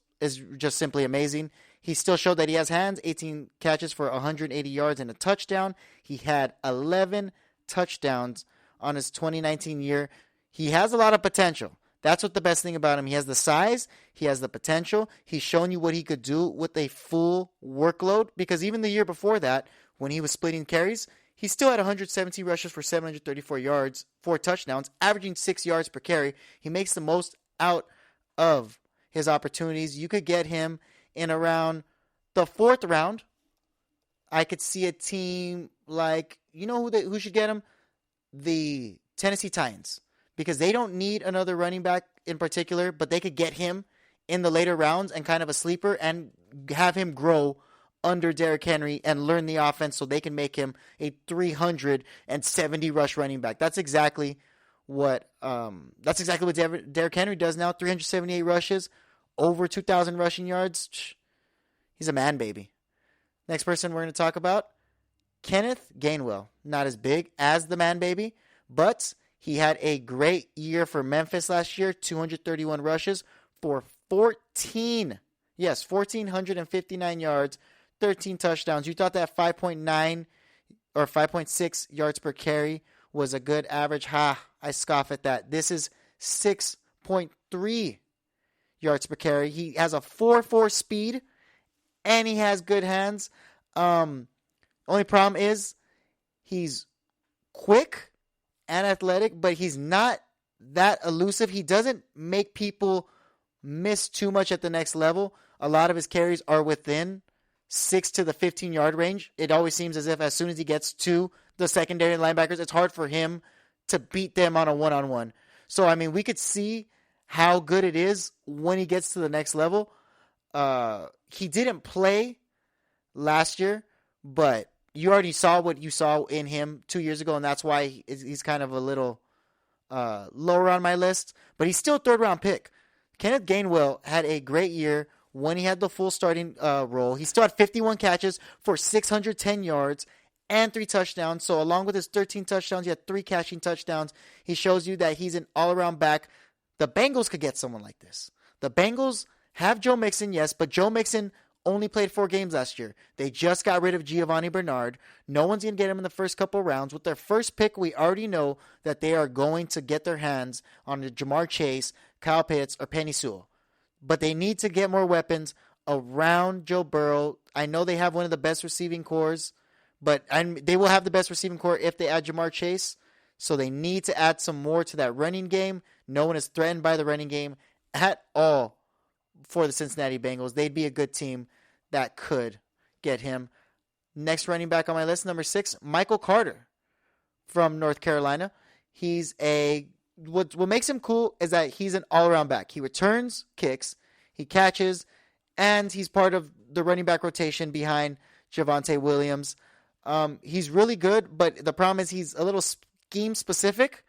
B: simply amazing. He still showed that he has hands, 18 catches for 180 yards and a touchdown. He had 11 touchdowns on his 2019 year. He has a lot of potential. That's what the best thing about him. He has the size. He has the potential. He's shown you what he could do with a full workload, because even the year before that, when he was splitting carries, he still had 117 rushes for 734 yards, 4 touchdowns, averaging 6 yards per carry. He makes the most out of his opportunities. You could get him in around the 4th round. I could see a team like, who should get him? The Tennessee Titans. Because they don't need another running back in particular, but they could get him in the later rounds and kind of a sleeper and have him grow under Derrick Henry and learn the offense so they can make him a 370 rush running back. That's exactly what Derrick Henry does now. 378 rushes, over 2,000 rushing yards. He's a man, baby. Next person we're going to talk about, Kenneth Gainwell. Not as big as the man, baby, but he had a great year for Memphis last year, 231 rushes for 1,459 yards, 13 touchdowns. You thought that 5.9 or 5.6 yards per carry was a good average? I scoff at that. This is 6.3 yards per carry. He has a 4.4 speed, and he has good hands. Only problem is he's quick and athletic, but he's not that elusive. He doesn't make people miss too much at the next level. A lot of his carries are within 6 to the 15-yard range. It always seems as if as soon as he gets to the secondary linebackers, it's hard for him to beat them on a one-on-one. So, we could see how good it is when he gets to the next level. He didn't play last year, but you already saw what you saw in him 2 years ago, and that's why he's kind of a little lower on my list. But he's still a third-round pick. Kenneth Gainwell had a great year when he had the full starting role. He still had 51 catches for 610 yards and 3 touchdowns. So along with his 13 touchdowns, he had 3 catching touchdowns. He shows you that he's an all-around back. The Bengals could get someone like this. The Bengals have Joe Mixon, yes, but Joe Mixon only played 4 games last year. They just got rid of Giovanni Bernard. No one's going to get him in the first couple rounds. With their first pick, we already know that they are going to get their hands on the Jamar Chase, Kyle Pitts, or Penny Sewell. But they need to get more weapons around Joe Burrow. I know they have one of the best receiving cores, but they will have the best receiving core if they add Jamar Chase. So they need to add some more to that running game. No one is threatened by the running game at all for the Cincinnati Bengals. They'd be a good team that could get him. Next running back on my list, number 6, Michael Carter from North Carolina. What makes him cool is that he's an all-around back. He returns kicks, he catches, and he's part of the running back rotation behind Javonte Williams. He's really good, but the problem is he's a little scheme-specific,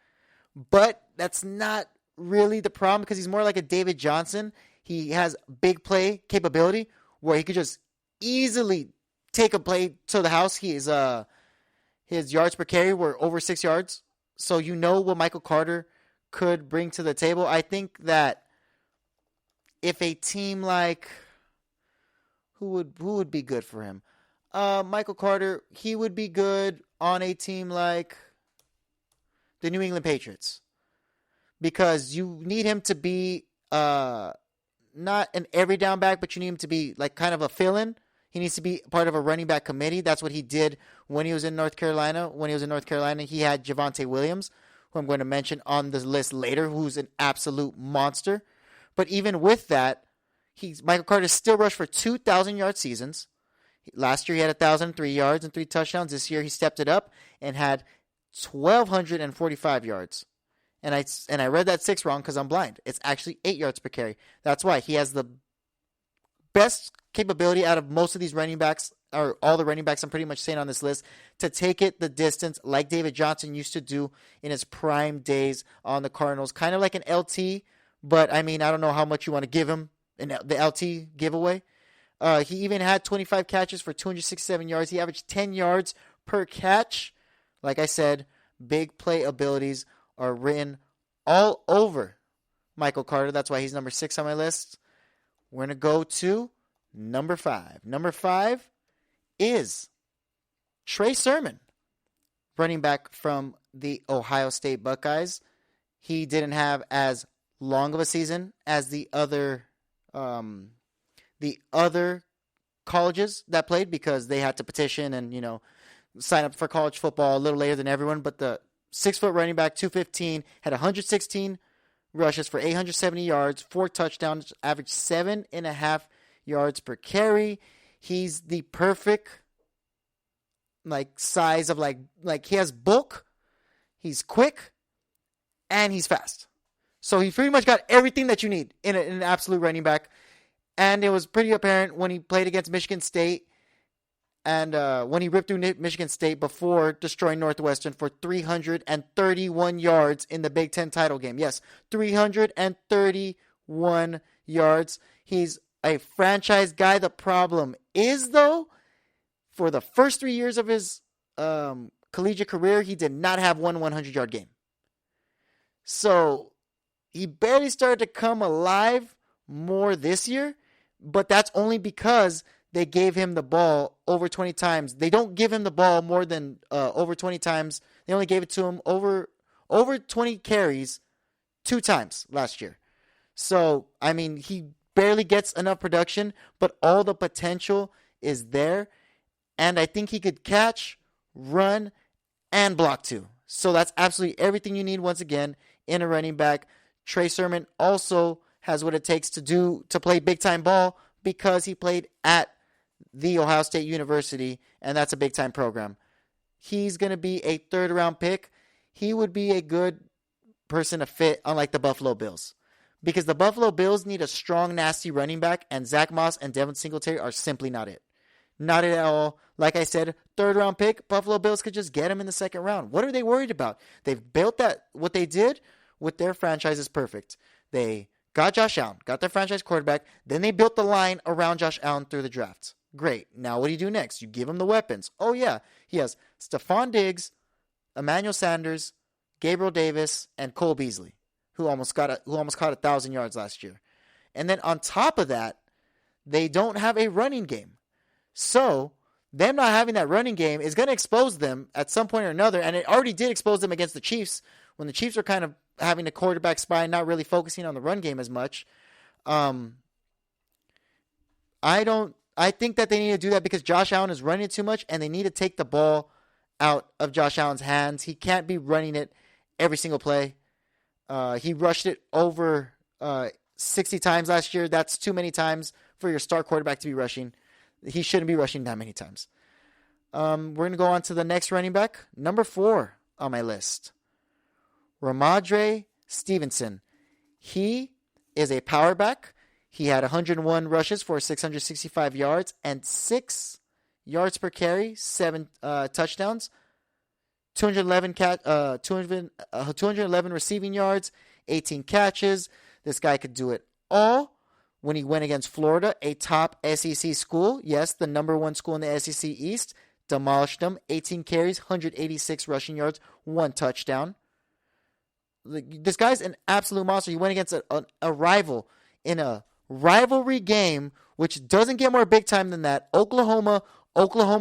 B: but that's not really the problem because he's more like a David Johnson. He has big play capability where he could just easily take a play to the house. His yards per carry were over 6 yards. So you know what Michael Carter could bring to the table. I think that if a team like who would be good for him? Michael Carter, he would be good on a team like the New England Patriots. Because you need him to be not an every down back, but you need him to be like kind of a fill-in. He needs to be part of a running back committee. That's what he did when he was in North Carolina. When he was in North Carolina, he had Javonte Williams, who I'm going to mention on the list later, who's an absolute monster. But even with that, Michael Carter still rushed for 2,000-yard seasons. Last year, he had 1,003 yards and 3 touchdowns. This year, he stepped it up and had 1,245 yards. And I read that 6 wrong because I'm blind. It's actually 8 yards per carry. That's why he has the best capability out of most of these running backs, or all the running backs I'm pretty much saying on this list, to take it the distance like David Johnson used to do in his prime days on the Cardinals. Kind of like an LT, but I mean, I don't know how much you want to give him in the LT giveaway. He even had 25 catches for 267 yards. He averaged 10 yards per catch. Like I said, big play abilities are written all over Michael Carter. That's why he's number 6 on my list. We're going to go to number 5. Number 5 is Trey Sermon, running back from the Ohio State Buckeyes. He didn't have as long of a season as the other colleges that played because they had to petition and, sign up for college football a little later than everyone. But the 6-foot running back, 215, had 116 rushes for 870 yards, 4 touchdowns, averaged 7.5 yards per carry. He's the perfect size of he has bulk, he's quick, and he's fast. So he pretty much got everything that you need in an absolute running back. And it was pretty apparent when he played against Michigan State and when he ripped through Michigan State before destroying Northwestern for 331 yards in the Big Ten title game. Yes, 331 yards. He's a franchise guy. The problem is, though, for the first 3 years of his collegiate career, he did not have one 100-yard game. So he barely started to come alive more this year, but that's only because they gave him the ball over 20 times. They don't give him the ball more than over 20 times. They only gave it to him over 20 carries 2 times last year. So, I mean, he barely gets enough production, but all the potential is there. And I think he could catch, run, and block too. So that's absolutely everything you need once again in a running back. Trey Sermon also has what it takes to play big-time ball because he played at the Ohio State University, and that's a big-time program. He's going to be a third-round pick. He would be a good person to fit on the Buffalo Bills Because the Buffalo Bills need a strong, nasty running back, and Zach Moss and Devin Singletary are simply not it. Not it at all. Like I said, 3rd-round pick, Buffalo Bills could just get him in the 2nd round. What are they worried about? They've built that. What they did with their franchise is perfect. They got Josh Allen, got their franchise quarterback, then they built the line around Josh Allen through the draft. Great. Now what do you do next? You give him the weapons. Oh, yeah. He has Stephon Diggs, Emmanuel Sanders, Gabriel Davis, and Cole Beasley, who almost caught 1,000 yards last year. And then on top of that, they don't have a running game. So them not having that running game is going to expose them at some point or another, and it already did expose them against the Chiefs when the Chiefs were kind of having a quarterback spy and not really focusing on the run game as much. I think that they need to do that because Josh Allen is running it too much, and they need to take the ball out of Josh Allen's hands. He can't be running it every single play. He rushed it over 60 times last year. That's too many times for your star quarterback to be rushing. He shouldn't be rushing that many times. We're going to go on to the next running back. Number 4 on my list. Ramondre Stevenson. He is a power back. He had 101 rushes for 665 yards and 6 yards per carry, 7 touchdowns, 211 receiving yards, 18 catches. This guy could do it all. When he went against Florida, a top SEC school, yes, the number 1 school in the SEC East, demolished them. 18 carries, 186 rushing yards, 1 touchdown. This guy's an absolute monster. He went against a rival in a rivalry game, which doesn't get more big time than that. Oklahoma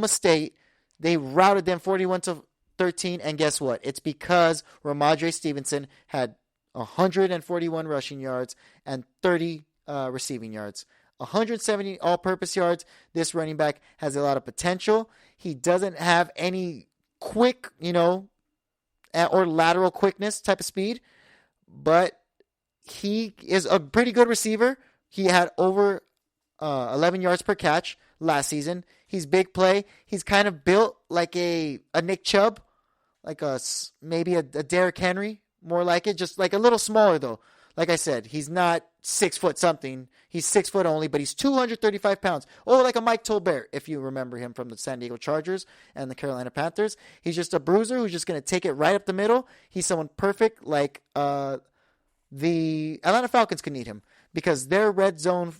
B: State, they routed them 41-13, and guess what? It's because Ramondre Stevenson had 141 rushing yards and 30 receiving yards. 170 all-purpose yards. This running back has a lot of potential. He doesn't have any quick, or lateral quickness type of speed, but he is a pretty good receiver. He had over 11 yards per catch last season. He's big play. He's kind of built like a Nick Chubb, like maybe a Derrick Henry, more like it, just like a little smaller though. Like I said, he's not 6 foot something. He's 6 foot only, but he's 235 pounds. Oh, like a Mike Tolbert, if you remember him from the San Diego Chargers and the Carolina Panthers. He's just a bruiser who's just going to take it right up the middle. He's someone perfect like the Atlanta Falcons could need him because their red zone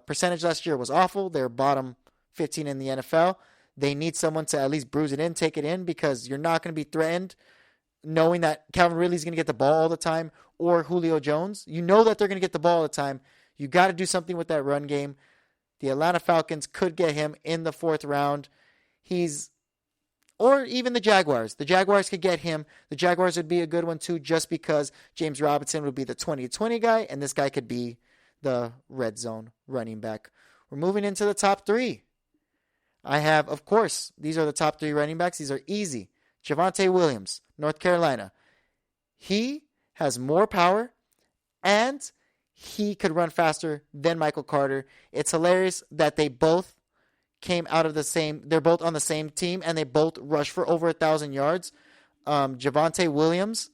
B: percentage last year was awful. They're bottom 15 in the NFL. They need someone to at least bruise it in, take it in, because you're not going to be threatened knowing that Calvin Ridley's going to get the ball all the time, or Julio Jones. You know that they're going to get the ball all the time. You got to do something with that run game. The Atlanta Falcons could get him in the 4th round. Or even the Jaguars. The Jaguars could get him. The Jaguars would be a good one too, just because James Robinson would be the 20-20 guy, and this guy could be the red zone running back. We're moving into the top 3. I have, of course, these are the top 3 running backs. These are easy. Javonte Williams, North Carolina. He has more power, and he could run faster than Michael Carter. It's hilarious that they both came out of they're both on the same team, and they both rushed for over 1,000 yards. Javonte Williams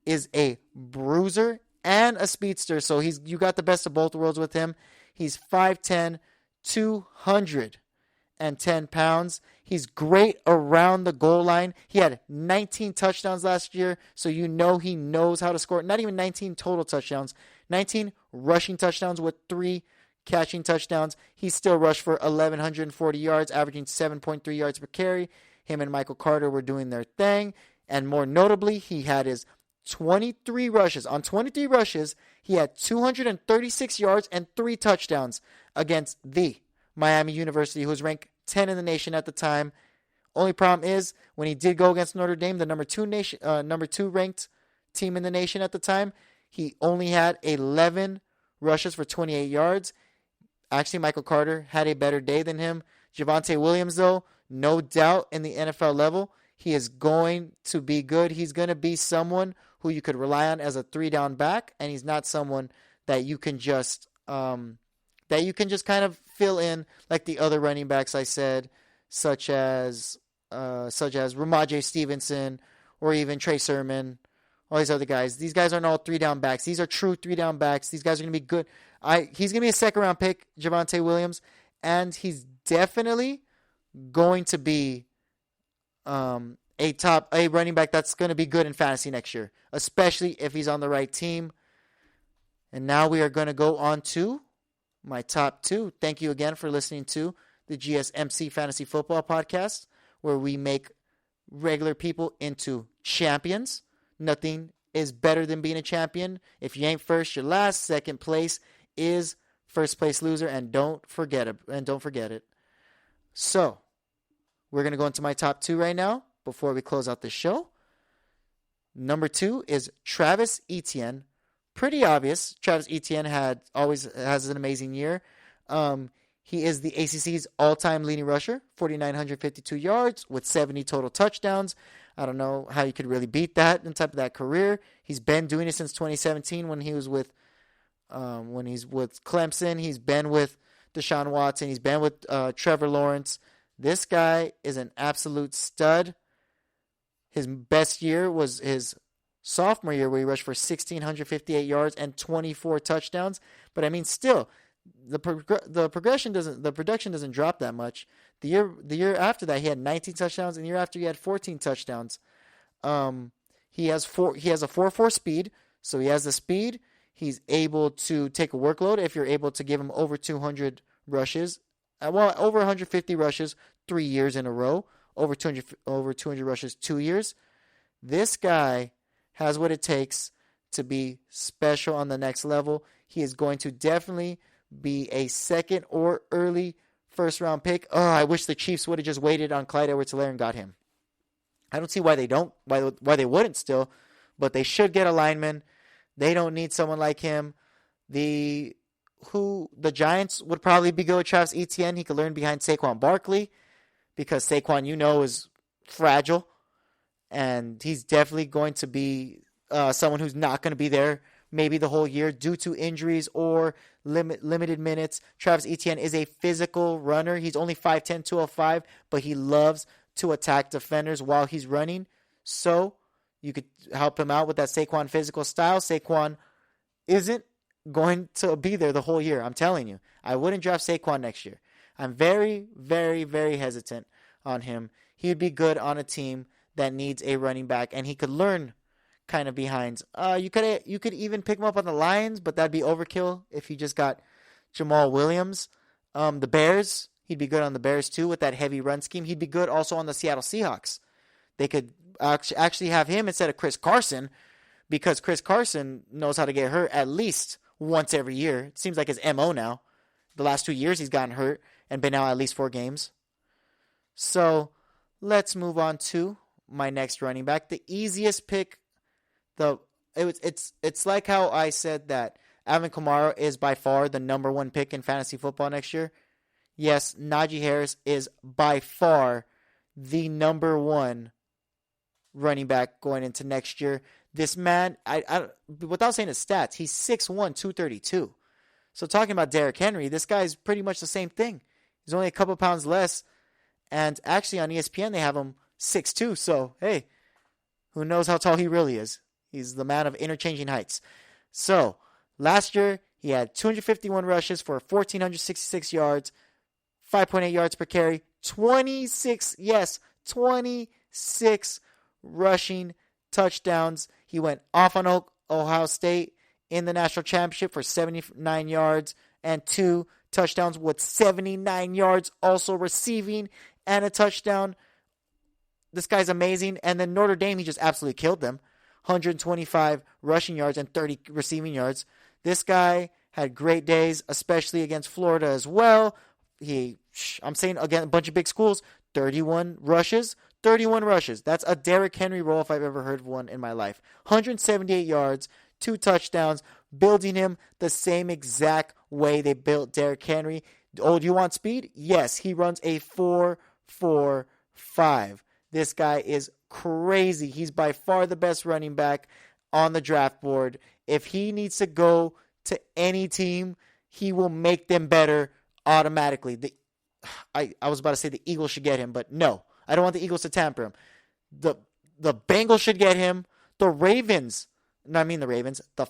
B: is a bruiser and a speedster, so you got the best of both worlds with him. He's 5'10", 210 pounds. He's great around the goal line. He had 19 touchdowns last year, so he knows how to score. Not even 19 total touchdowns. 19 rushing touchdowns with 3 catching touchdowns. He still rushed for 1,140 yards, averaging 7.3 yards per carry. Him and Michael Carter were doing their thing. And more notably, he had his 23 rushes. On 23 rushes, he had 236 yards and 3 touchdowns against the Miami University, who was ranked 10 in the nation at the time. Only problem is, when he did go against Notre Dame, the number 2 ranked team in the nation at the time, he only had 11 rushes for 28 yards. Actually, Michael Carter had a better day than him. Javonte Williams, though, no doubt in the NFL level, he is going to be good. He's going to be someone who you could rely on as a 3-down back, and he's not someone that you can just kind of fill in like the other running backs I said, such as Ramondre Stevenson or even Trey Sermon all these other guys. These guys aren't all 3-down backs. These are true 3-down backs. These guys are going to be good. He's going to be a second-round pick, Javonte Williams, and he's definitely going to be a running back that's going to be good in fantasy next year, especially if he's on the right team. And now we are going to go on to my top 2. Thank you again for listening to the GSMC Fantasy Football Podcast, where we make regular people into champions. Nothing is better than being a champion. If you ain't first, you're last. Second place is first place loser, and don't forget it. So, we're going to go into my top 2 right now before we close out the show. Number 2 is Travis Etienne. Pretty obvious. Travis Etienne always has an amazing year. He is the ACC's all-time leading rusher, 4,952 yards with 70 total touchdowns. I don't know how you could really beat that in type of that career. He's been doing it since 2017 when he's with Clemson. He's been with Deshaun Watson. He's been with Trevor Lawrence. This guy is an absolute stud. His best year was his sophomore year, where he rushed for 1,658 yards and 24 touchdowns. But I mean, still, the production doesn't drop that much. The year after that, he had 19 touchdowns, and the year after, he had 14 touchdowns. He has a 4.4 speed, so he has the speed. He's able to take a workload if you're able to give him over 200 rushes. Over 150 rushes 3 years in a row. Over 200 rushes 2 years. This guy has what it takes to be special on the next level. He is going to definitely be a second or early first-round pick. Oh, I wish the Chiefs would have just waited on Clyde Edwards-Helaire and got him. I don't see why they don't, why they wouldn't still, but they should get a lineman. They don't need someone like him. The Giants would probably be good with Travis Etienne. He could learn behind Saquon Barkley, because Saquon, is fragile, and he's definitely going to be someone who's not going to be there maybe the whole year due to injuries or limited minutes. Travis Etienne is a physical runner. He's only 5'10", 205, but he loves to attack defenders while he's running. So you could help him out with that Saquon physical style. Saquon isn't going to be there the whole year. I'm telling you. I wouldn't draft Saquon next year. I'm very, very, very hesitant on him. He would be good on a team that needs a running back, and he could learn kind of behind. You could even pick him up on the Lions, but that'd be overkill if you just got Jamal Williams. The Bears, he'd be good on the Bears too with that heavy run scheme. He'd be good also on the Seattle Seahawks. They could actually have him instead of Chris Carson, because Chris Carson knows how to get hurt at least once every year. It seems like his MO now. The last 2 years he's gotten hurt and been out at least 4 games. So let's move on to my next running back. The easiest pick, it's like how I said that Alvin Kamara is by far the number 1 pick in fantasy football next year. Yes, Najee Harris is by far the number 1 running back going into next year. This man, I without saying his stats, he's 6'1", 232. So talking about Derrick Henry, this guy's pretty much the same thing. He's only a couple pounds less. And actually on ESPN, they have him 6'2". So, hey, who knows how tall he really is. He's the man of interchanging heights. So, last year, he had 251 rushes for 1,466 yards, 5.8 yards per carry, 26 rushing touchdowns. He went off on Ohio State in the national championship for 79 yards and 2 touchdowns with 79 yards also receiving and a touchdown. This guy's amazing. And then Notre Dame, he just absolutely killed them. 125 rushing yards and 30 receiving yards. This guy had great days, especially against Florida as well. I'm saying again, a bunch of big schools, 31 rushes. That's a Derrick Henry role if I've ever heard of one in my life. 178 yards, 2 touchdowns, building him the same exact way they built Derrick Henry. Oh, do you want speed? Yes, he runs a 4.45. This guy is crazy. He's by far the best running back on the draft board. If he needs to go to any team, he will make them better automatically. I was about to say the Eagles should get him, but no. I don't want the Eagles to tamper him. The Bengals should get him. the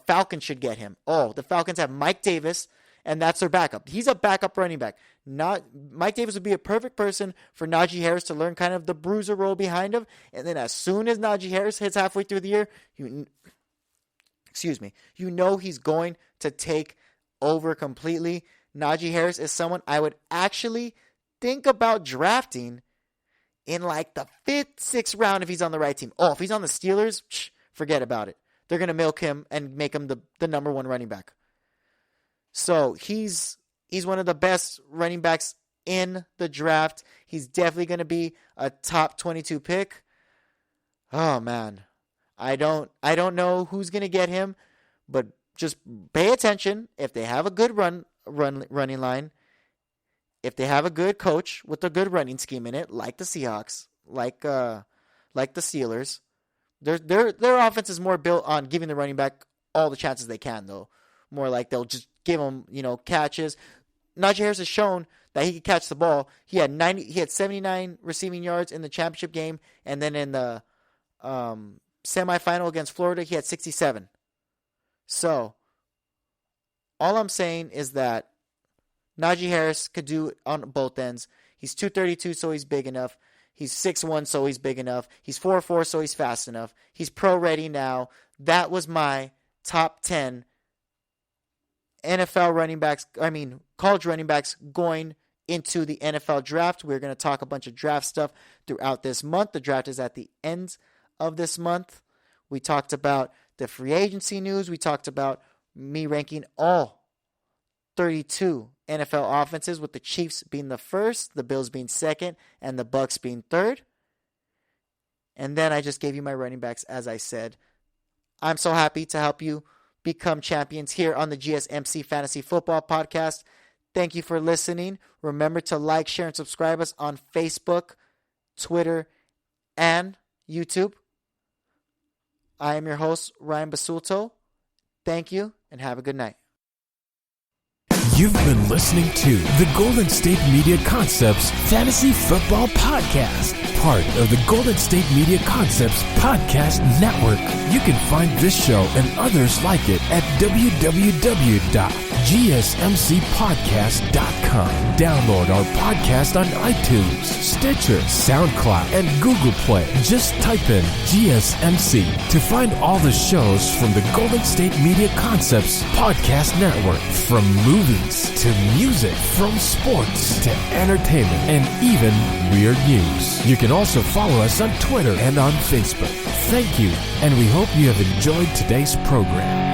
B: Falcons should get him. Oh, the Falcons have Mike Davis, and that's their backup. He's a backup running back. Mike Davis would be a perfect person for Najee Harris to learn kind of the bruiser role behind him. And then as soon as Najee Harris hits halfway through the year, you know he's going to take over completely. Najee Harris is someone I would actually think about drafting in like the 5th, 6th round if he's on the right team. Oh, if he's on the Steelers, forget about it. They're going to milk him and make him the number 1 running back. So he's one of the best running backs in the draft. He's definitely going to be a top 22 pick. Oh man, I don't know who's going to get him, but just pay attention. If they have a good running line, if they have a good coach with a good running scheme in it, like the Seahawks, like the Steelers, their offense is more built on giving the running back all the chances they can, though. More like they'll just give him, catches. Najee Harris has shown that he could catch the ball. He had 79 receiving yards in the championship game, and then in the semifinal against Florida, he had 67. So, all I'm saying is that Najee Harris could do it on both ends. He's 232, so he's big enough. He's 6'1", so he's big enough. He's 4'4", so he's fast enough. He's pro ready now. That was my top 10 college running backs going into the NFL draft. We're going to talk a bunch of draft stuff throughout this month. The draft is at the end of this month. We talked about the free agency news. We talked about me ranking all 32 NFL offenses, with the Chiefs being the first, the Bills being second, and the Bucks being third. And then I just gave you my running backs, as I said. I'm so happy to help you become champions here on the GSMC Fantasy Football Podcast. Thank you for listening. Remember to like, share, and subscribe us on Facebook, Twitter, and YouTube. I am your host, Ryan Basulto. Thank you, and have a good night.
A: You've been listening to the Golden State Media Concepts Fantasy Football Podcast, part of the Golden State Media Concepts Podcast Network. You can find this show and others like it at www.gsmcpodcast.com. Download our podcast on iTunes, Stitcher, SoundCloud, and Google Play. Just type in GSMC to find all the shows from the Golden State Media Concepts Podcast Network. From movies to music, from sports to entertainment, and even weird news. You can also follow us on Twitter and on Facebook. Thank you, and we hope you have enjoyed today's program.